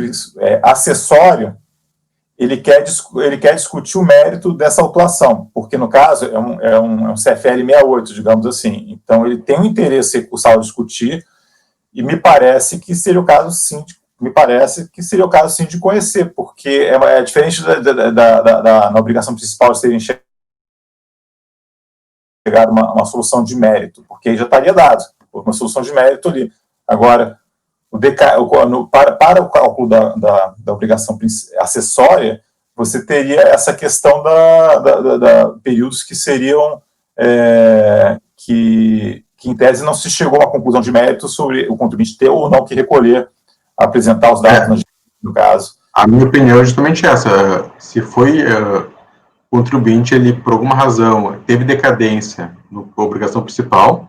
acessório, ele quer discutir o mérito dessa autuação, porque no caso é um CFL 68, digamos assim. Então ele tem um interesse recursal a discutir, e me parece que seria o caso sim de conhecer, porque é diferente na obrigação principal de terem chegado uma solução de mérito, porque aí já estaria dado uma solução de mérito ali. Agora, para o cálculo da obrigação acessória, você teria essa questão da períodos que seriam que em tese não se chegou a uma conclusão de mérito sobre o contribuinte ter ou não que recolher, apresentar os dados no caso. A minha opinião é justamente essa. Se foi o contribuinte, ele, por alguma razão, teve decadência na obrigação principal,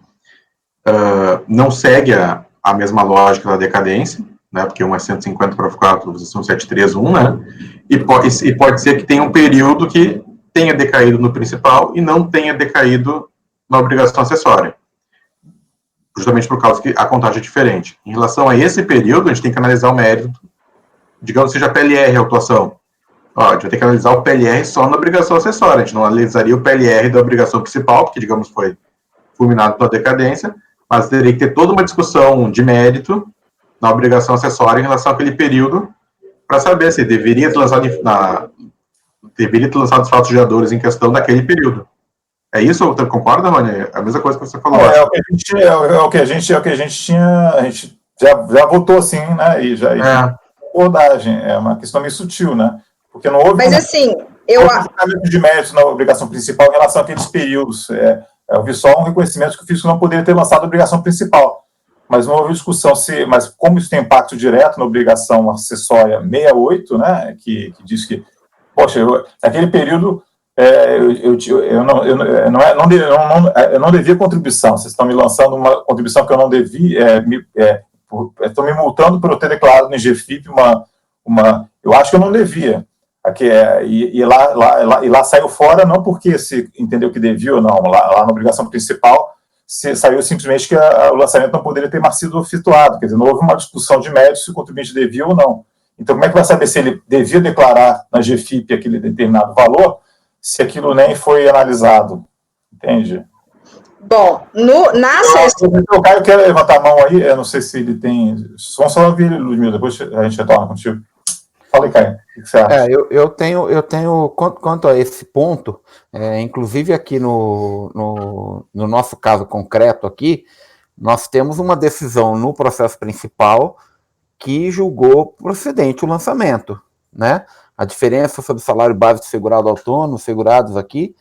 não segue a mesma lógica da decadência, né, porque um é 150 para 4, outros são 731, né, e pode ser que tenha um período que tenha decaído no principal e não tenha decaído na obrigação acessória. Justamente por causa que a contagem é diferente. Em relação a esse período, a gente tem que analisar o mérito, digamos que seja PLR a autuação. A gente vai ter que analisar o PLR só na obrigação acessória, a gente não analisaria o PLR da obrigação principal, porque, digamos, foi fulminado pela decadência, mas teria que ter toda uma discussão de mérito na obrigação acessória em relação àquele período, para saber se deveria ter lançado os fatos geradores em questão daquele período. É isso? Você concorda, Rony? É a mesma coisa que você falou. É o que a gente tinha, a gente já votou assim, né? E já abordagem, é uma questão meio sutil, né? Porque não houve. Mas assim, de mérito na obrigação principal em relação àqueles períodos. Houve só um reconhecimento que o fisco não poderia ter lançado a obrigação principal. Mas não houve discussão mas como isso tem impacto direto na obrigação acessória 68, né? Que diz que, poxa, naquele período. Eu não devia contribuição. Vocês estão me lançando uma contribuição que eu não devia, estão me multando por eu ter declarado no IGFIP eu acho que eu não devia. E lá saiu fora, não porque se entendeu que devia ou não, lá na obrigação principal, saiu simplesmente que o lançamento não poderia ter mais sido efetuado, quer dizer, não houve uma discussão de mérito se o contribuinte devia ou não. Então, como é que vai saber se ele devia declarar na GFIP aquele determinado valor, se aquilo nem foi analisado? Entende? Bom, na sexta... O Caio quer levantar a mão aí, eu não sei se ele tem... Vamos só ouvir ele, Ludmila, depois a gente retorna contigo. Fala aí, Caio, o que você acha? Eu tenho quanto a esse ponto, inclusive aqui no nosso caso concreto aqui, nós temos uma decisão no processo principal que julgou procedente o lançamento, né? A diferença sobre o salário básico de segurado autônomo, segurados aqui,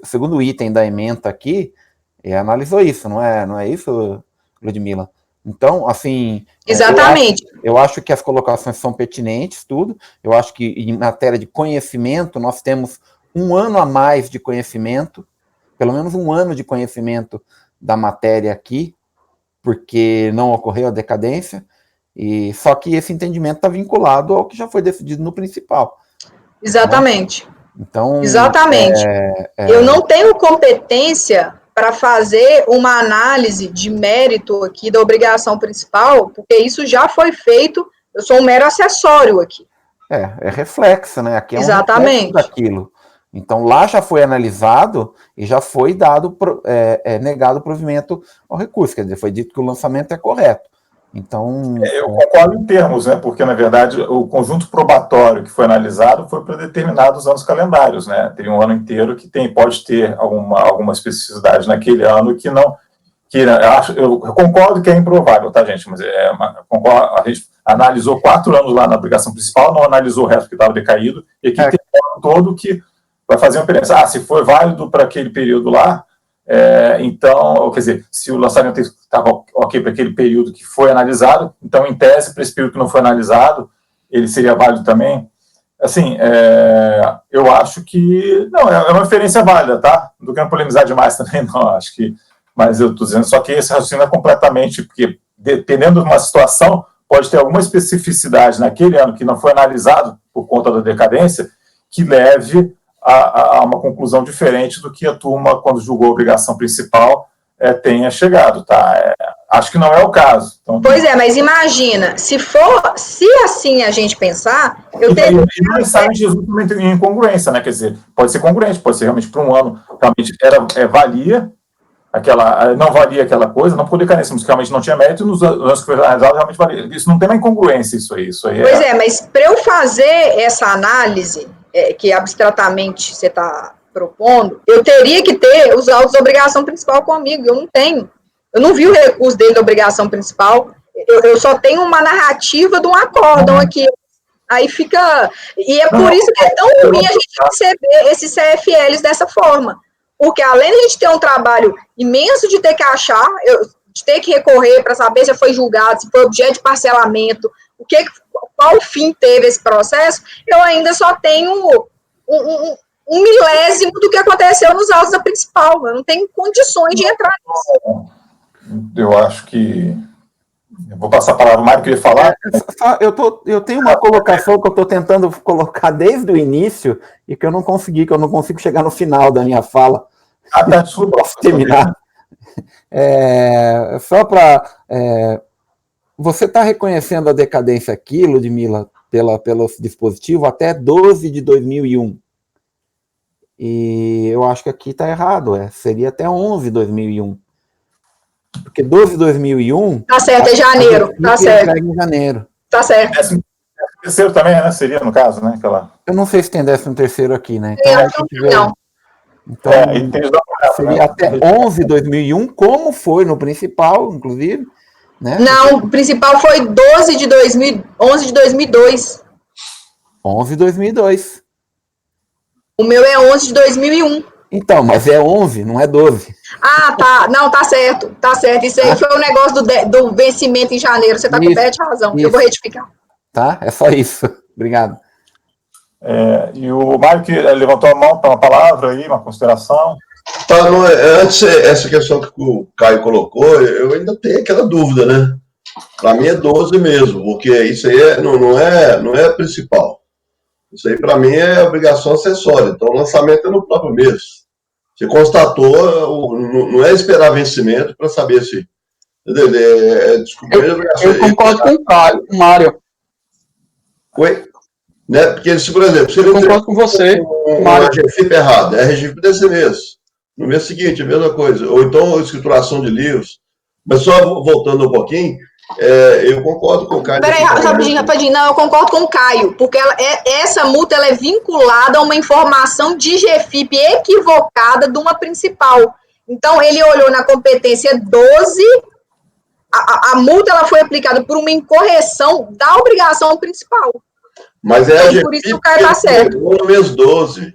segundo item da ementa aqui, analisou isso, não é isso, Ludmila? Então, assim... Exatamente. Eu acho que as colocações são pertinentes, tudo. Eu acho que em matéria de conhecimento, nós temos um ano a mais de conhecimento, pelo menos um ano de conhecimento da matéria aqui, porque não ocorreu a decadência, e só que esse entendimento está vinculado ao que já foi decidido no principal. Exatamente. Né? Então, exatamente. Eu não tenho competência para fazer uma análise de mérito aqui da obrigação principal, porque isso já foi feito, eu sou um mero acessório aqui. É reflexo, né? Aqui é exatamente. Um reflexo daquilo. Então, lá já foi analisado e já foi dado, negado o provimento ao recurso, quer dizer, foi dito que o lançamento é correto. Então... eu concordo em termos, né? Porque, na verdade, o conjunto probatório que foi analisado foi para determinados anos calendários, né? Tem um ano inteiro que pode ter alguma especificidade naquele ano que não... eu concordo que é improvável, tá, gente? Mas a gente analisou 4 anos lá na obrigação principal, não analisou o resto que estava decaído, e aqui tem um ano todo que vai fazer uma diferença. Se foi válido para aquele período lá, então, quer dizer, se o lançamento estava ok para aquele período que foi analisado, então, em tese, para esse período que não foi analisado, ele seria válido também. Assim, eu acho que... Não, é uma referência válida, tá? Não quero polemizar demais também, não, acho que... Mas eu estou dizendo só que esse raciocínio é completamente... Porque, dependendo de uma situação, pode ter alguma especificidade naquele ano que não foi analisado por conta da decadência, que leve a uma conclusão diferente do que a turma, quando julgou a obrigação principal, tenha chegado, tá? Acho que não é o caso. Então, pois é, mas imagina, se assim a gente pensar, eu teria... E não necessariamente resulta em incongruência, né? Quer dizer, pode ser congruente, pode ser realmente para um ano, realmente valia, não valia aquela coisa, não poderia decadência, mas realmente não tinha mérito, e nos anos que foi analisado, realmente valia. Isso não tem uma incongruência, isso aí. Pois mas para eu fazer essa análise, que abstratamente você está propondo, eu teria que ter os autos da obrigação principal comigo, eu não tenho. Eu não vi o recurso dele da obrigação principal, eu só tenho uma narrativa de um acórdão aqui. Aí fica... E é por isso que é tão ruim a gente receber esses CFLs dessa forma. Porque além de a gente ter um trabalho imenso de ter que achar, de ter que recorrer para saber se foi julgado, se foi objeto de parcelamento, qual fim teve esse processo, eu ainda só tenho um milésimo do que aconteceu nos autos da principal. Eu não tenho condições de entrar nisso. Eu acho que... Eu vou passar a palavra ao Mário, que ele falar. Eu tenho uma colocação que eu estou tentando colocar desde o início e que eu não consigo chegar no final da minha fala. Desculpa. Posso terminar? Só para... você está reconhecendo a decadência aqui, Ludmila, pelo dispositivo, até 12 de 2001. E eu acho que aqui está errado, seria até 11 de 2001. Porque 12 de 2001... Tá certo, é janeiro, tá certo. Em janeiro. Tá certo. 13º também, né? Seria, no caso, né? Eu não sei se tem 13º aqui, né? Então, Então, seria até 11 de 2001, como foi no principal, inclusive. Né? Não, o principal foi 11 de 2002. 11 de 2002. O meu é 11 de 2001. Então, mas é 11, não é 12. Ah, tá. Não, tá certo. Tá certo. Isso aí foi o negócio do vencimento em janeiro. Você tá coberto de razão. Eu vou retificar. Tá? É só isso. Obrigado. E o Mário, que levantou a mão para uma palavra aí, uma consideração. Antes, essa questão que o Caio colocou, eu ainda tenho aquela dúvida, né? Para mim é 12 mesmo, porque isso aí não é principal. Isso aí, para mim, é obrigação acessória. Então, o lançamento é no próprio mês. Você constatou, não é esperar vencimento para saber se... Eu concordo com o Caio, com o Mário. Oi? Né? Porque, por exemplo, se ele concordo com você, uma RGFIP errada, é a RGFIP desse mês. No mês seguinte, a mesma coisa. Ou então, escrituração de livros. Mas só voltando um pouquinho, eu concordo com o Caio. Peraí, rapidinho. Não, eu concordo com o Caio, porque essa multa ela é vinculada a uma informação de GFIP equivocada de uma principal. Então, ele olhou na competência 12, a multa ela foi aplicada por uma incorreção da obrigação principal. Mas é a GFIP por isso que o Caio tá certo. No mês 12.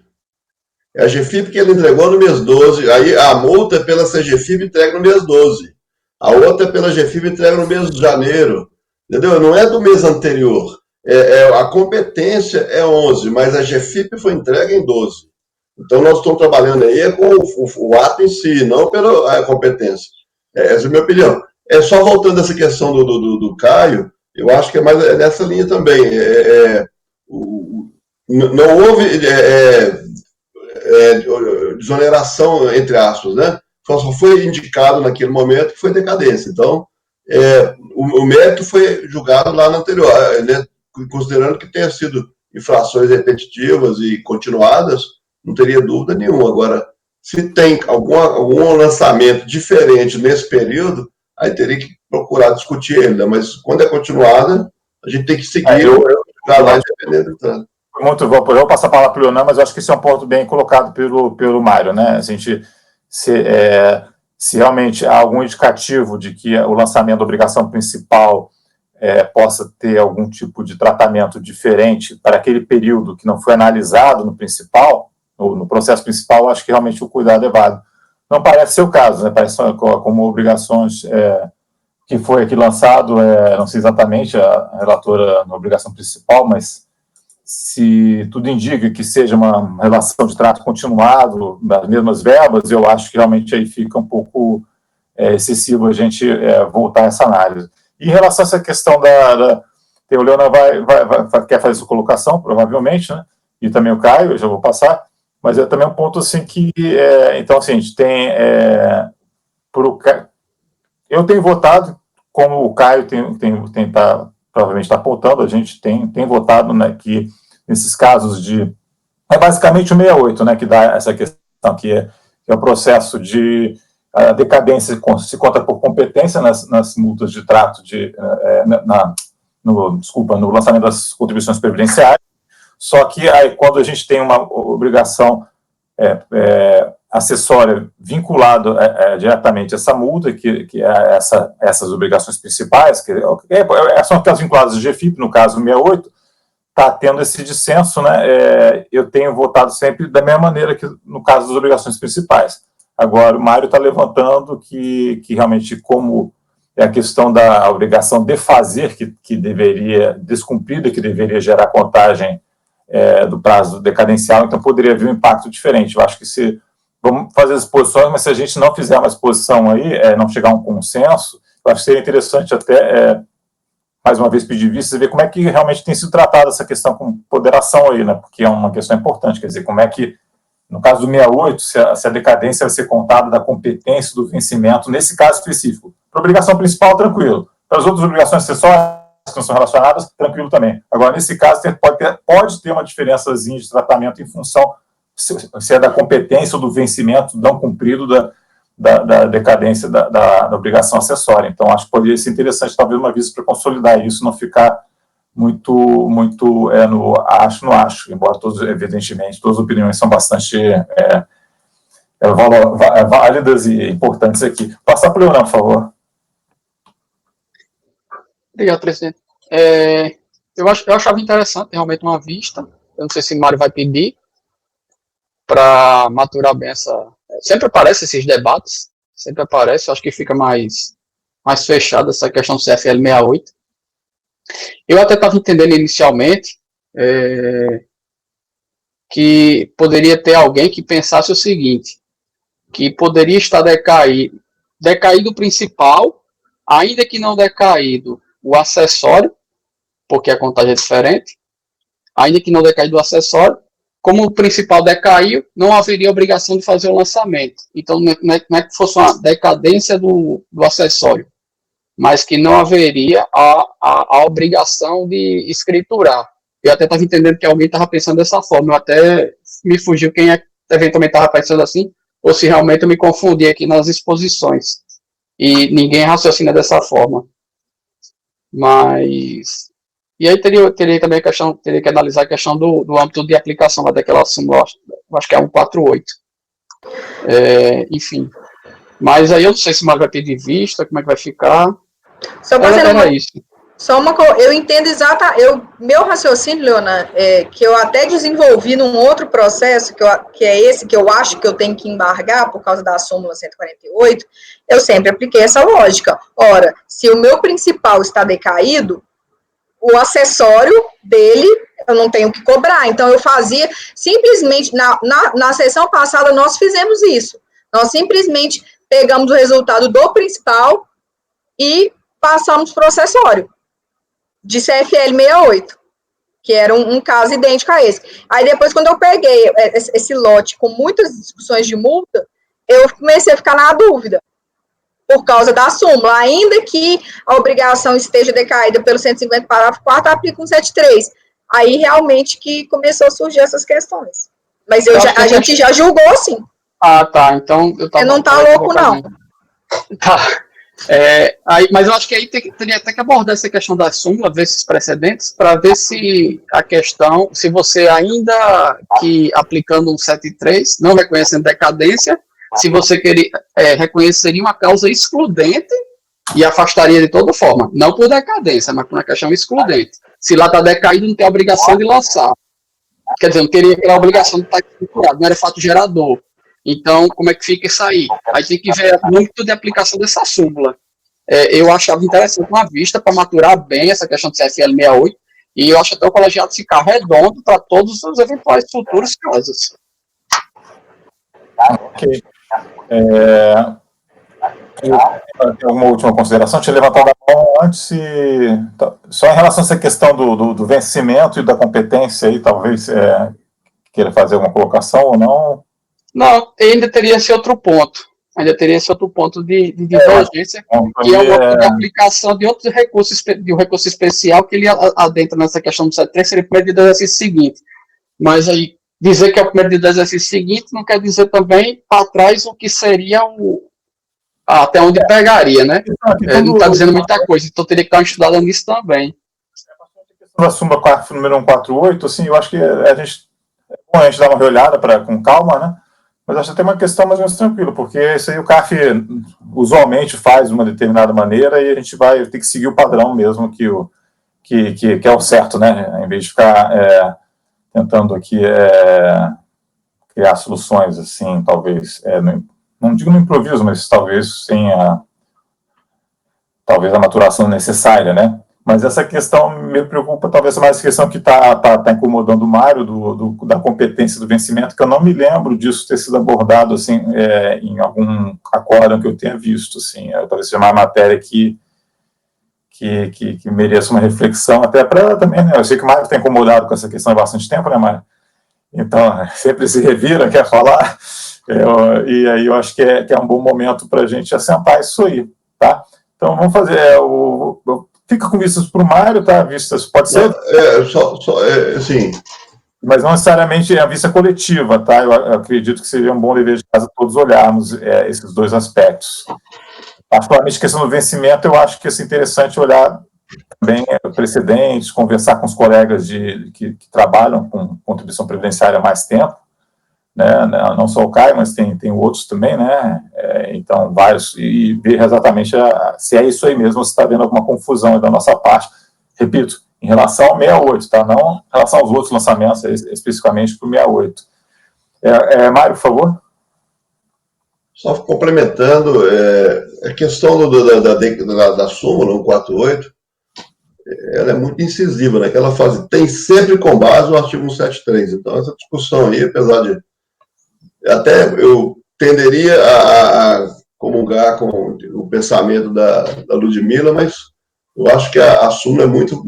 É a GFIP que ele entregou no mês 12. Aí a multa é pela CGFIP entrega no mês 12. A outra é pela GFIP entrega no mês de janeiro. Entendeu? Não é do mês anterior. A competência é 11, mas a GFIP foi entregue em 12. Então nós estamos trabalhando aí com o ato em si, não pela competência. Essa é a minha opinião. Só voltando a essa questão do Caio, eu acho que é mais nessa linha também. Não houve desoneração, entre aspas, né? Só foi indicado naquele momento que foi decadência. Então, o mérito foi julgado lá no anterior, né? Considerando que tenha sido infrações repetitivas e continuadas, não teria dúvida nenhuma. Agora, se tem algum lançamento diferente nesse período, aí teria que procurar discutir ele, mas quando é continuada, a gente tem que seguir lá independente do tanto. Muito bom. Eu vou passar a palavra para o Leonan, mas eu acho que esse é um ponto bem colocado pelo Mário, né? A gente, se realmente há algum indicativo de que o lançamento da obrigação principal possa ter algum tipo de tratamento diferente para aquele período que não foi analisado no principal, no processo principal, acho que realmente o cuidado é válido. Não parece ser o caso, né? Parece como obrigações que foi aqui lançado, não sei exatamente a relatora na obrigação principal, mas se tudo indica que seja uma relação de trato continuado, das mesmas verbas, eu acho que realmente aí fica um pouco excessivo a gente voltar a essa análise. Em relação a essa questão o Leonardo quer fazer sua colocação, provavelmente, né? E também o Caio, eu já vou passar, mas é também um ponto assim que, então, assim, a gente tem, eu tenho votado, como o Caio provavelmente está apontando, a gente tem votado, né, que nesses casos é basicamente o 68, né, que dá essa questão, que é o processo de a decadência se conta por competência nas multas de trato no lançamento das contribuições previdenciárias, só que aí, quando a gente tem uma obrigação acessória vinculada diretamente a essa multa, que é essas obrigações principais, que são aquelas vinculadas ao GFIP, no caso 68, está tendo esse dissenso, né? Eu tenho votado sempre da mesma maneira que no caso das obrigações principais. Agora, o Mário está levantando que realmente, como é a questão da obrigação de fazer, que deveria, descumprida, que deveria gerar contagem do prazo decadencial, então poderia haver um impacto diferente. Eu acho que vamos fazer as exposições, mas se a gente não fizer uma exposição aí, não chegar a um consenso, eu acho que seria interessante até, mais uma vez, pedir vista e ver como é que realmente tem sido tratada essa questão com ponderação aí, né? Porque é uma questão importante, quer dizer, como é que, no caso do 68, se a decadência vai ser contada da competência do vencimento, nesse caso específico. Para a obrigação principal, tranquilo. Para as outras obrigações acessórias que não são relacionadas, tranquilo também. Agora, nesse caso, pode ter uma diferençazinha de tratamento em função se é da competência ou do vencimento não cumprido da decadência da obrigação acessória. Então, acho que poderia ser interessante, talvez, uma vista para consolidar isso, não ficar muito no acho, embora evidentemente, todas as opiniões são bastante válidas e importantes aqui. Passar para o Leonardo, por favor. Obrigado, presidente. Eu achava interessante realmente uma vista, eu não sei se o Mário vai pedir, para maturar bem essa... Sempre aparecem esses debates, eu acho que fica mais fechada essa questão do CFL 68. Eu até estava entendendo inicialmente que poderia ter alguém que pensasse o seguinte, que poderia estar decaído o principal, ainda que não decaído o acessório, porque a contagem é diferente, ainda que não decaído o acessório, como o principal decaiu, não haveria obrigação de fazer o lançamento. Então, não é que fosse uma decadência do acessório, mas que não haveria a obrigação de escriturar. Eu até estava entendendo que alguém estava pensando dessa forma, eu até me fugiu quem eventualmente estava pensando assim, ou se realmente eu me confundi aqui nas exposições. E ninguém raciocina dessa forma. Mas... E aí teria também a questão, teria que analisar a questão do âmbito de aplicação daquela súmula, acho que é 148. Enfim. Mas aí eu não sei se o Mário vai pedir vista, como é que vai ficar. Só isso. Eu entendo meu raciocínio, Leonardo, que eu até desenvolvi num outro processo, que é esse que eu acho que eu tenho que embargar por causa da súmula 148, eu sempre apliquei essa lógica. Ora, se o meu principal está decaído, o acessório dele eu não tenho que cobrar. Então, eu fazia, simplesmente, na sessão passada, nós fizemos isso. Nós simplesmente pegamos o resultado do principal e passamos para o acessório de CFL 68, que era um caso idêntico a esse. Aí, depois, quando eu peguei esse lote com muitas discussões de multa, eu comecei a ficar na dúvida, por causa da súmula, ainda que a obrigação esteja decaída pelo 150 parágrafo 4, aplica um 73. Aí, realmente, que começou a surgir essas questões. Mas a gente já julgou, sim. Ah, tá, então... Você não tá louco, não. Tá. Mas eu acho que aí teria até que abordar essa questão da súmula, ver esses precedentes, para ver se a questão, se você ainda que aplicando um 73, não reconhecendo decadência, se você reconheceria uma causa excludente e afastaria de toda forma, não por decadência, mas por uma questão excludente. Se lá está decaído, não tem a obrigação de lançar. Quer dizer, não teria aquela obrigação de estar estruturado, não era fato gerador. Então, como é que fica isso aí? Aí tem que ver muito de aplicação dessa súmula. Eu achava interessante uma vista para maturar bem essa questão do CFL 68, e eu acho até o colegiado ficar redondo para todos os eventuais futuros casos. Ok. Tem alguma última consideração? Tinha levantado a mão antes, só em relação a essa questão do vencimento e da competência aí, talvez queira fazer alguma colocação ou não? Não, ainda teria esse outro ponto. Ainda teria esse outro ponto de divergência, que é uma aplicação de outros recursos, de um recurso especial que ele adentra nessa questão do 73, seria o primeiro do exercício seguinte. Mas aí, dizer que é o primeiro do exercício seguinte não quer dizer também para trás o que seria até onde pegaria, né? Não está dizendo muita coisa, então teria que dar uma estudada nisso também. A súmula número 148, assim, eu acho que a gente dá uma olhada com calma, né? Mas acho que tem uma questão mais ou menos tranquila, porque isso aí o CARF usualmente faz de uma determinada maneira e a gente vai ter que seguir o padrão mesmo que é o certo, né? Em vez de ficar tentando aqui criar soluções, assim, talvez, não digo no improviso, mas talvez sem talvez a maturação necessária, né? Mas essa questão me preocupa, talvez mais a questão que está incomodando o Mário, da competência do vencimento, que eu não me lembro disso ter sido abordado assim, em algum acórdão que eu tenha visto. Assim, talvez seja uma matéria que mereça uma reflexão, até para também, né? Eu sei que o Mário está incomodado com essa questão há bastante tempo, né, Mário? Então, sempre se revira, quer falar, e aí eu acho que é um bom momento para a gente assentar isso aí, tá? Então, vamos fazer fica com vistas para o Mário, tá? Vistas, pode ser? Sim. Mas não necessariamente é a vista coletiva, tá? Eu acredito que seria um bom dever de casa todos olharmos esses dois aspectos. Particularmente a questão do vencimento, eu acho que é interessante olhar também precedentes, conversar com os colegas que trabalham com contribuição previdenciária há mais tempo, né? Não só o Caio, mas tem outros também, né? Então, vários, e ver exatamente se é isso aí mesmo, se está vendo alguma confusão da nossa parte. Repito, em relação ao 68, tá? Não em relação aos outros lançamentos, especificamente para o 68. Mário, por favor. Só complementando, a questão da súmula 148, ela é muito incisiva, né? Que ela faz, tem sempre com base o artigo 173. Então, essa discussão aí, apesar de até eu tenderia a comungar com o pensamento da Ludmila, mas eu acho que a súmula é muito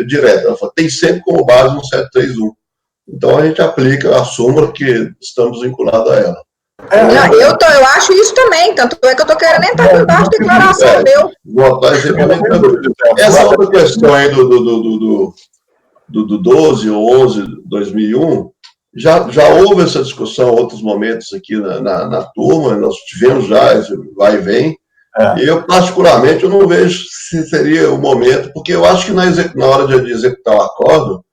direta. Ela fala, tem sempre como base um 731. Então a gente aplica a súmula que estamos vinculados a ela. Eu acho isso também, tanto é que eu estou querendo entrar aqui embaixo da declaração meu. Essa outra questão aí do 12 ou 11 2001, já houve essa discussão em outros momentos aqui na turma, nós tivemos já esse vai e vem, e eu particularmente eu não vejo se seria o momento, porque eu acho que na hora de executar o acordo,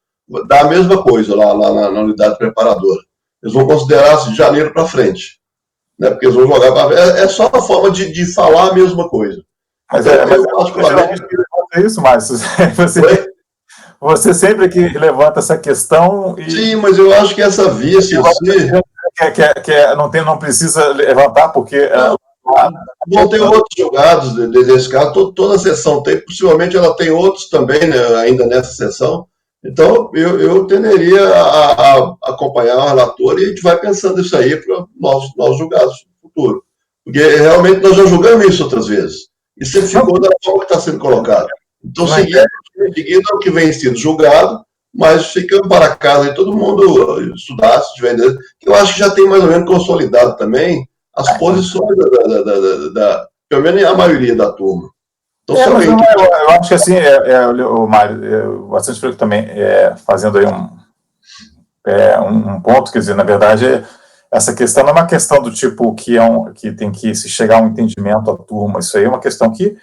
dá a mesma coisa lá na unidade preparadora. Eles vão considerar de janeiro para frente, né? Porque eles vão jogar para... É só uma forma de falar a mesma coisa. Mas eu particularmente isso, Márcio. Você sempre que levanta essa questão... Sim, mas eu acho que essa via... não precisa levantar, porque... Vão ter outros julgados desse caso, toda a sessão tem, possivelmente ela tem outros também, né, ainda nessa sessão. Então, eu tenderia a acompanhar o relator e a gente vai pensando isso aí para nós julgados no futuro. Porque realmente nós já julgamos isso outras vezes. E sempre ficou da forma que está sendo colocado. Então, seguindo o que vem sendo julgado, mas ficando para casa e todo mundo estudar, se tiver interesse, que eu acho que já tem mais ou menos consolidado também as posições pelo menos a maioria da turma. Então, eu acho que assim, o Mário, o assistente Franco também fazendo aí um ponto, quer dizer, na verdade, essa questão não é uma questão do tipo que tem que se chegar a um entendimento à turma, isso aí é uma questão que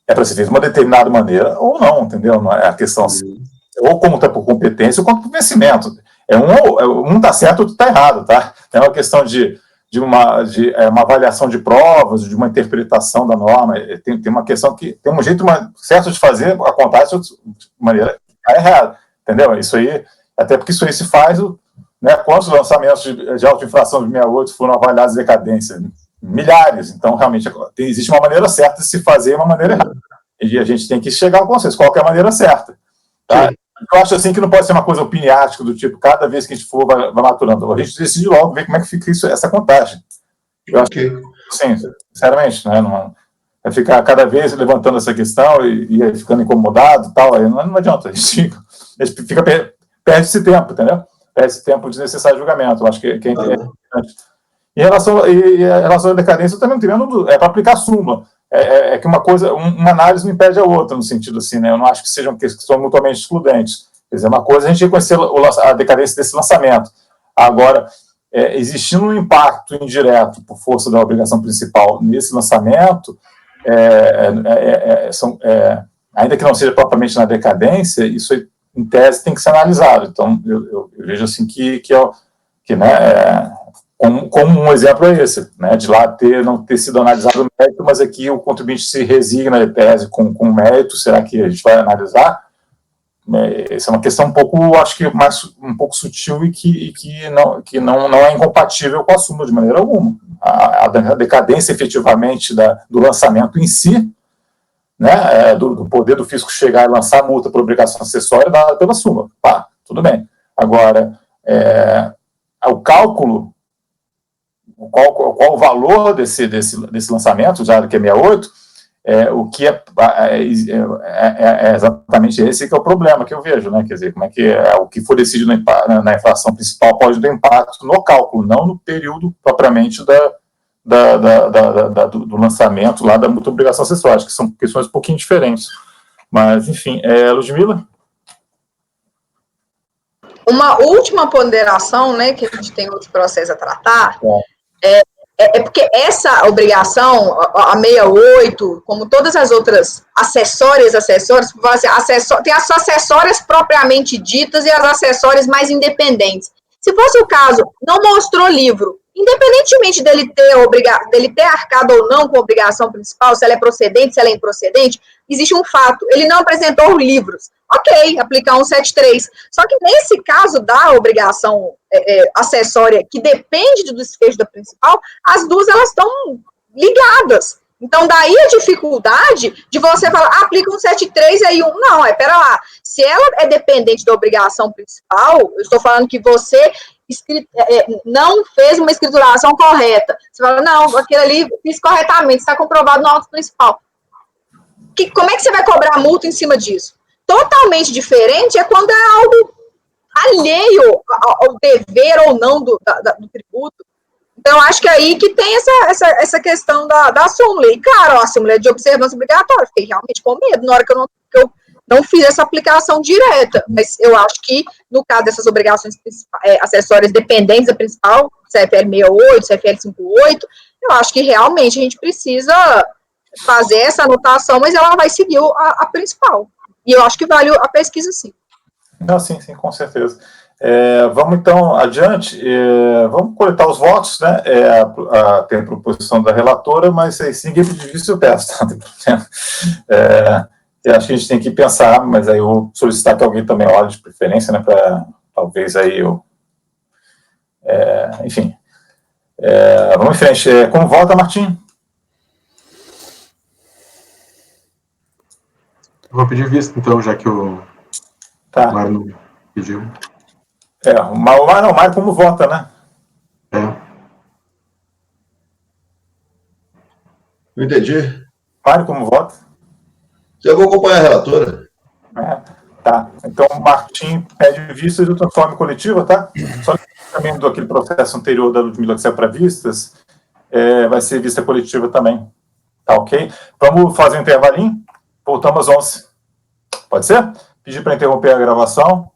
é para ser feita de uma determinada maneira, ou não, entendeu? Não é a questão assim, ou como está por competência, ou como por vencimento. Um está certo, o outro está errado, tá? É uma questão de uma avaliação de provas, de uma interpretação da norma, tem uma questão que tem um jeito certo de fazer, acontece de maneira errada, entendeu? Isso aí, até porque isso aí se faz, né, quantos lançamentos de autoinfração de 68 foram avaliados de decadência? Milhares, então realmente existe uma maneira certa de se fazer e uma maneira errada, e a gente tem que chegar ao consenso, qual que é a maneira certa, tá? Eu acho assim que não pode ser uma coisa opiniática do tipo, cada vez que a gente for, vai maturando. A gente decide logo ver como é que fica essa contagem. Eu acho que sim, sinceramente, né? Não, é ficar cada vez levantando essa questão e ficando incomodado e tal, aí não adianta, a gente perde esse tempo, entendeu? Perde esse tempo de desnecessário julgamento, eu acho que é importante. Em relação à decadência, eu também não tenho, é para aplicar a súmula. É que uma análise não impede a outra, no sentido assim, né? Eu não acho que sejam questões mutuamente excludentes. Quer dizer, uma coisa é a gente reconhecer a decadência desse lançamento. Agora, existindo um impacto indireto por força da obrigação principal nesse lançamento, ainda que não seja propriamente na decadência, isso em tese tem que ser analisado. Então, eu vejo assim como um exemplo é esse, né, de lá não ter sido analisado o mérito, mas aqui o contribuinte se resigna, em tese, com o mérito. Será que a gente vai analisar? Essa é uma questão acho que um pouco sutil e que não é incompatível com a súmula de maneira alguma. A decadência, efetivamente, do lançamento em si, né, do poder do fisco chegar e lançar a multa por obrigação acessória dada pela súmula. Tudo bem. Agora, qual o valor desse lançamento, já que é 68, o que é exatamente esse que é o problema que eu vejo, né? Quer dizer, como é que o que for decidido na inflação principal pode ter impacto no cálculo, não no período propriamente do lançamento lá da multa obrigação acessória, que são questões um pouquinho diferentes. Mas, enfim, Ludmila? Uma última ponderação, né, que a gente tem outros processos a tratar, porque essa obrigação, a 68, como todas as outras acessórias, tem as acessórias propriamente ditas e as acessórias mais independentes. Se fosse o caso, não mostrou livro, independentemente dele ter arcado ou não com a obrigação principal, se ela é procedente, se ela é improcedente, existe um fato, ele não apresentou livros. Ok, aplicar 173. Só que nesse caso da obrigação acessória, que depende do desfecho da principal, as duas elas estão ligadas. Então, daí a dificuldade de você falar, aplica 173 e aí não, pera lá, se ela é dependente da obrigação principal, eu estou falando que você não fez uma escrituração correta. Você fala, não, aquele ali fiz corretamente, está comprovado no auto principal. Como é que você vai cobrar multa em cima disso? Totalmente diferente é quando é algo alheio ao dever ou não do tributo. Então, acho que é aí que tem essa questão da súmula. E, claro, a súmula é de observância obrigatória. Fiquei realmente com medo na hora que eu não fiz essa aplicação direta. Mas eu acho que, no caso dessas obrigações acessórias dependentes da principal, CFL 68, CFL 58, eu acho que realmente a gente precisa fazer essa anotação, mas ela vai seguir a principal. E eu acho que vale a pesquisa, sim. Não, sim, com certeza. Vamos, então, adiante. Vamos coletar os votos, né? Tem a proposição da relatora, mas se ninguém pedir isso, eu peço, tá? Não tem problema. Eu acho que a gente tem que pensar, mas aí eu vou solicitar que alguém também olhe de preferência, né? Para talvez aí enfim. Vamos em frente. Como vota, Martim? Eu vou pedir vista, então, já que o Mário não pediu. O Mário como vota, né? Não entendi. Mário como vota? Eu vou acompanhar a relatora. Tá. Então, o Martim pede vistas e transforma em coletiva, tá? Só também do aquele processo anterior da Ludmila que saiu para vistas, vai ser vista coletiva também. Tá ok? Vamos fazer um intervalinho? Voltamos às 11. Pode ser? Pedir para interromper a gravação.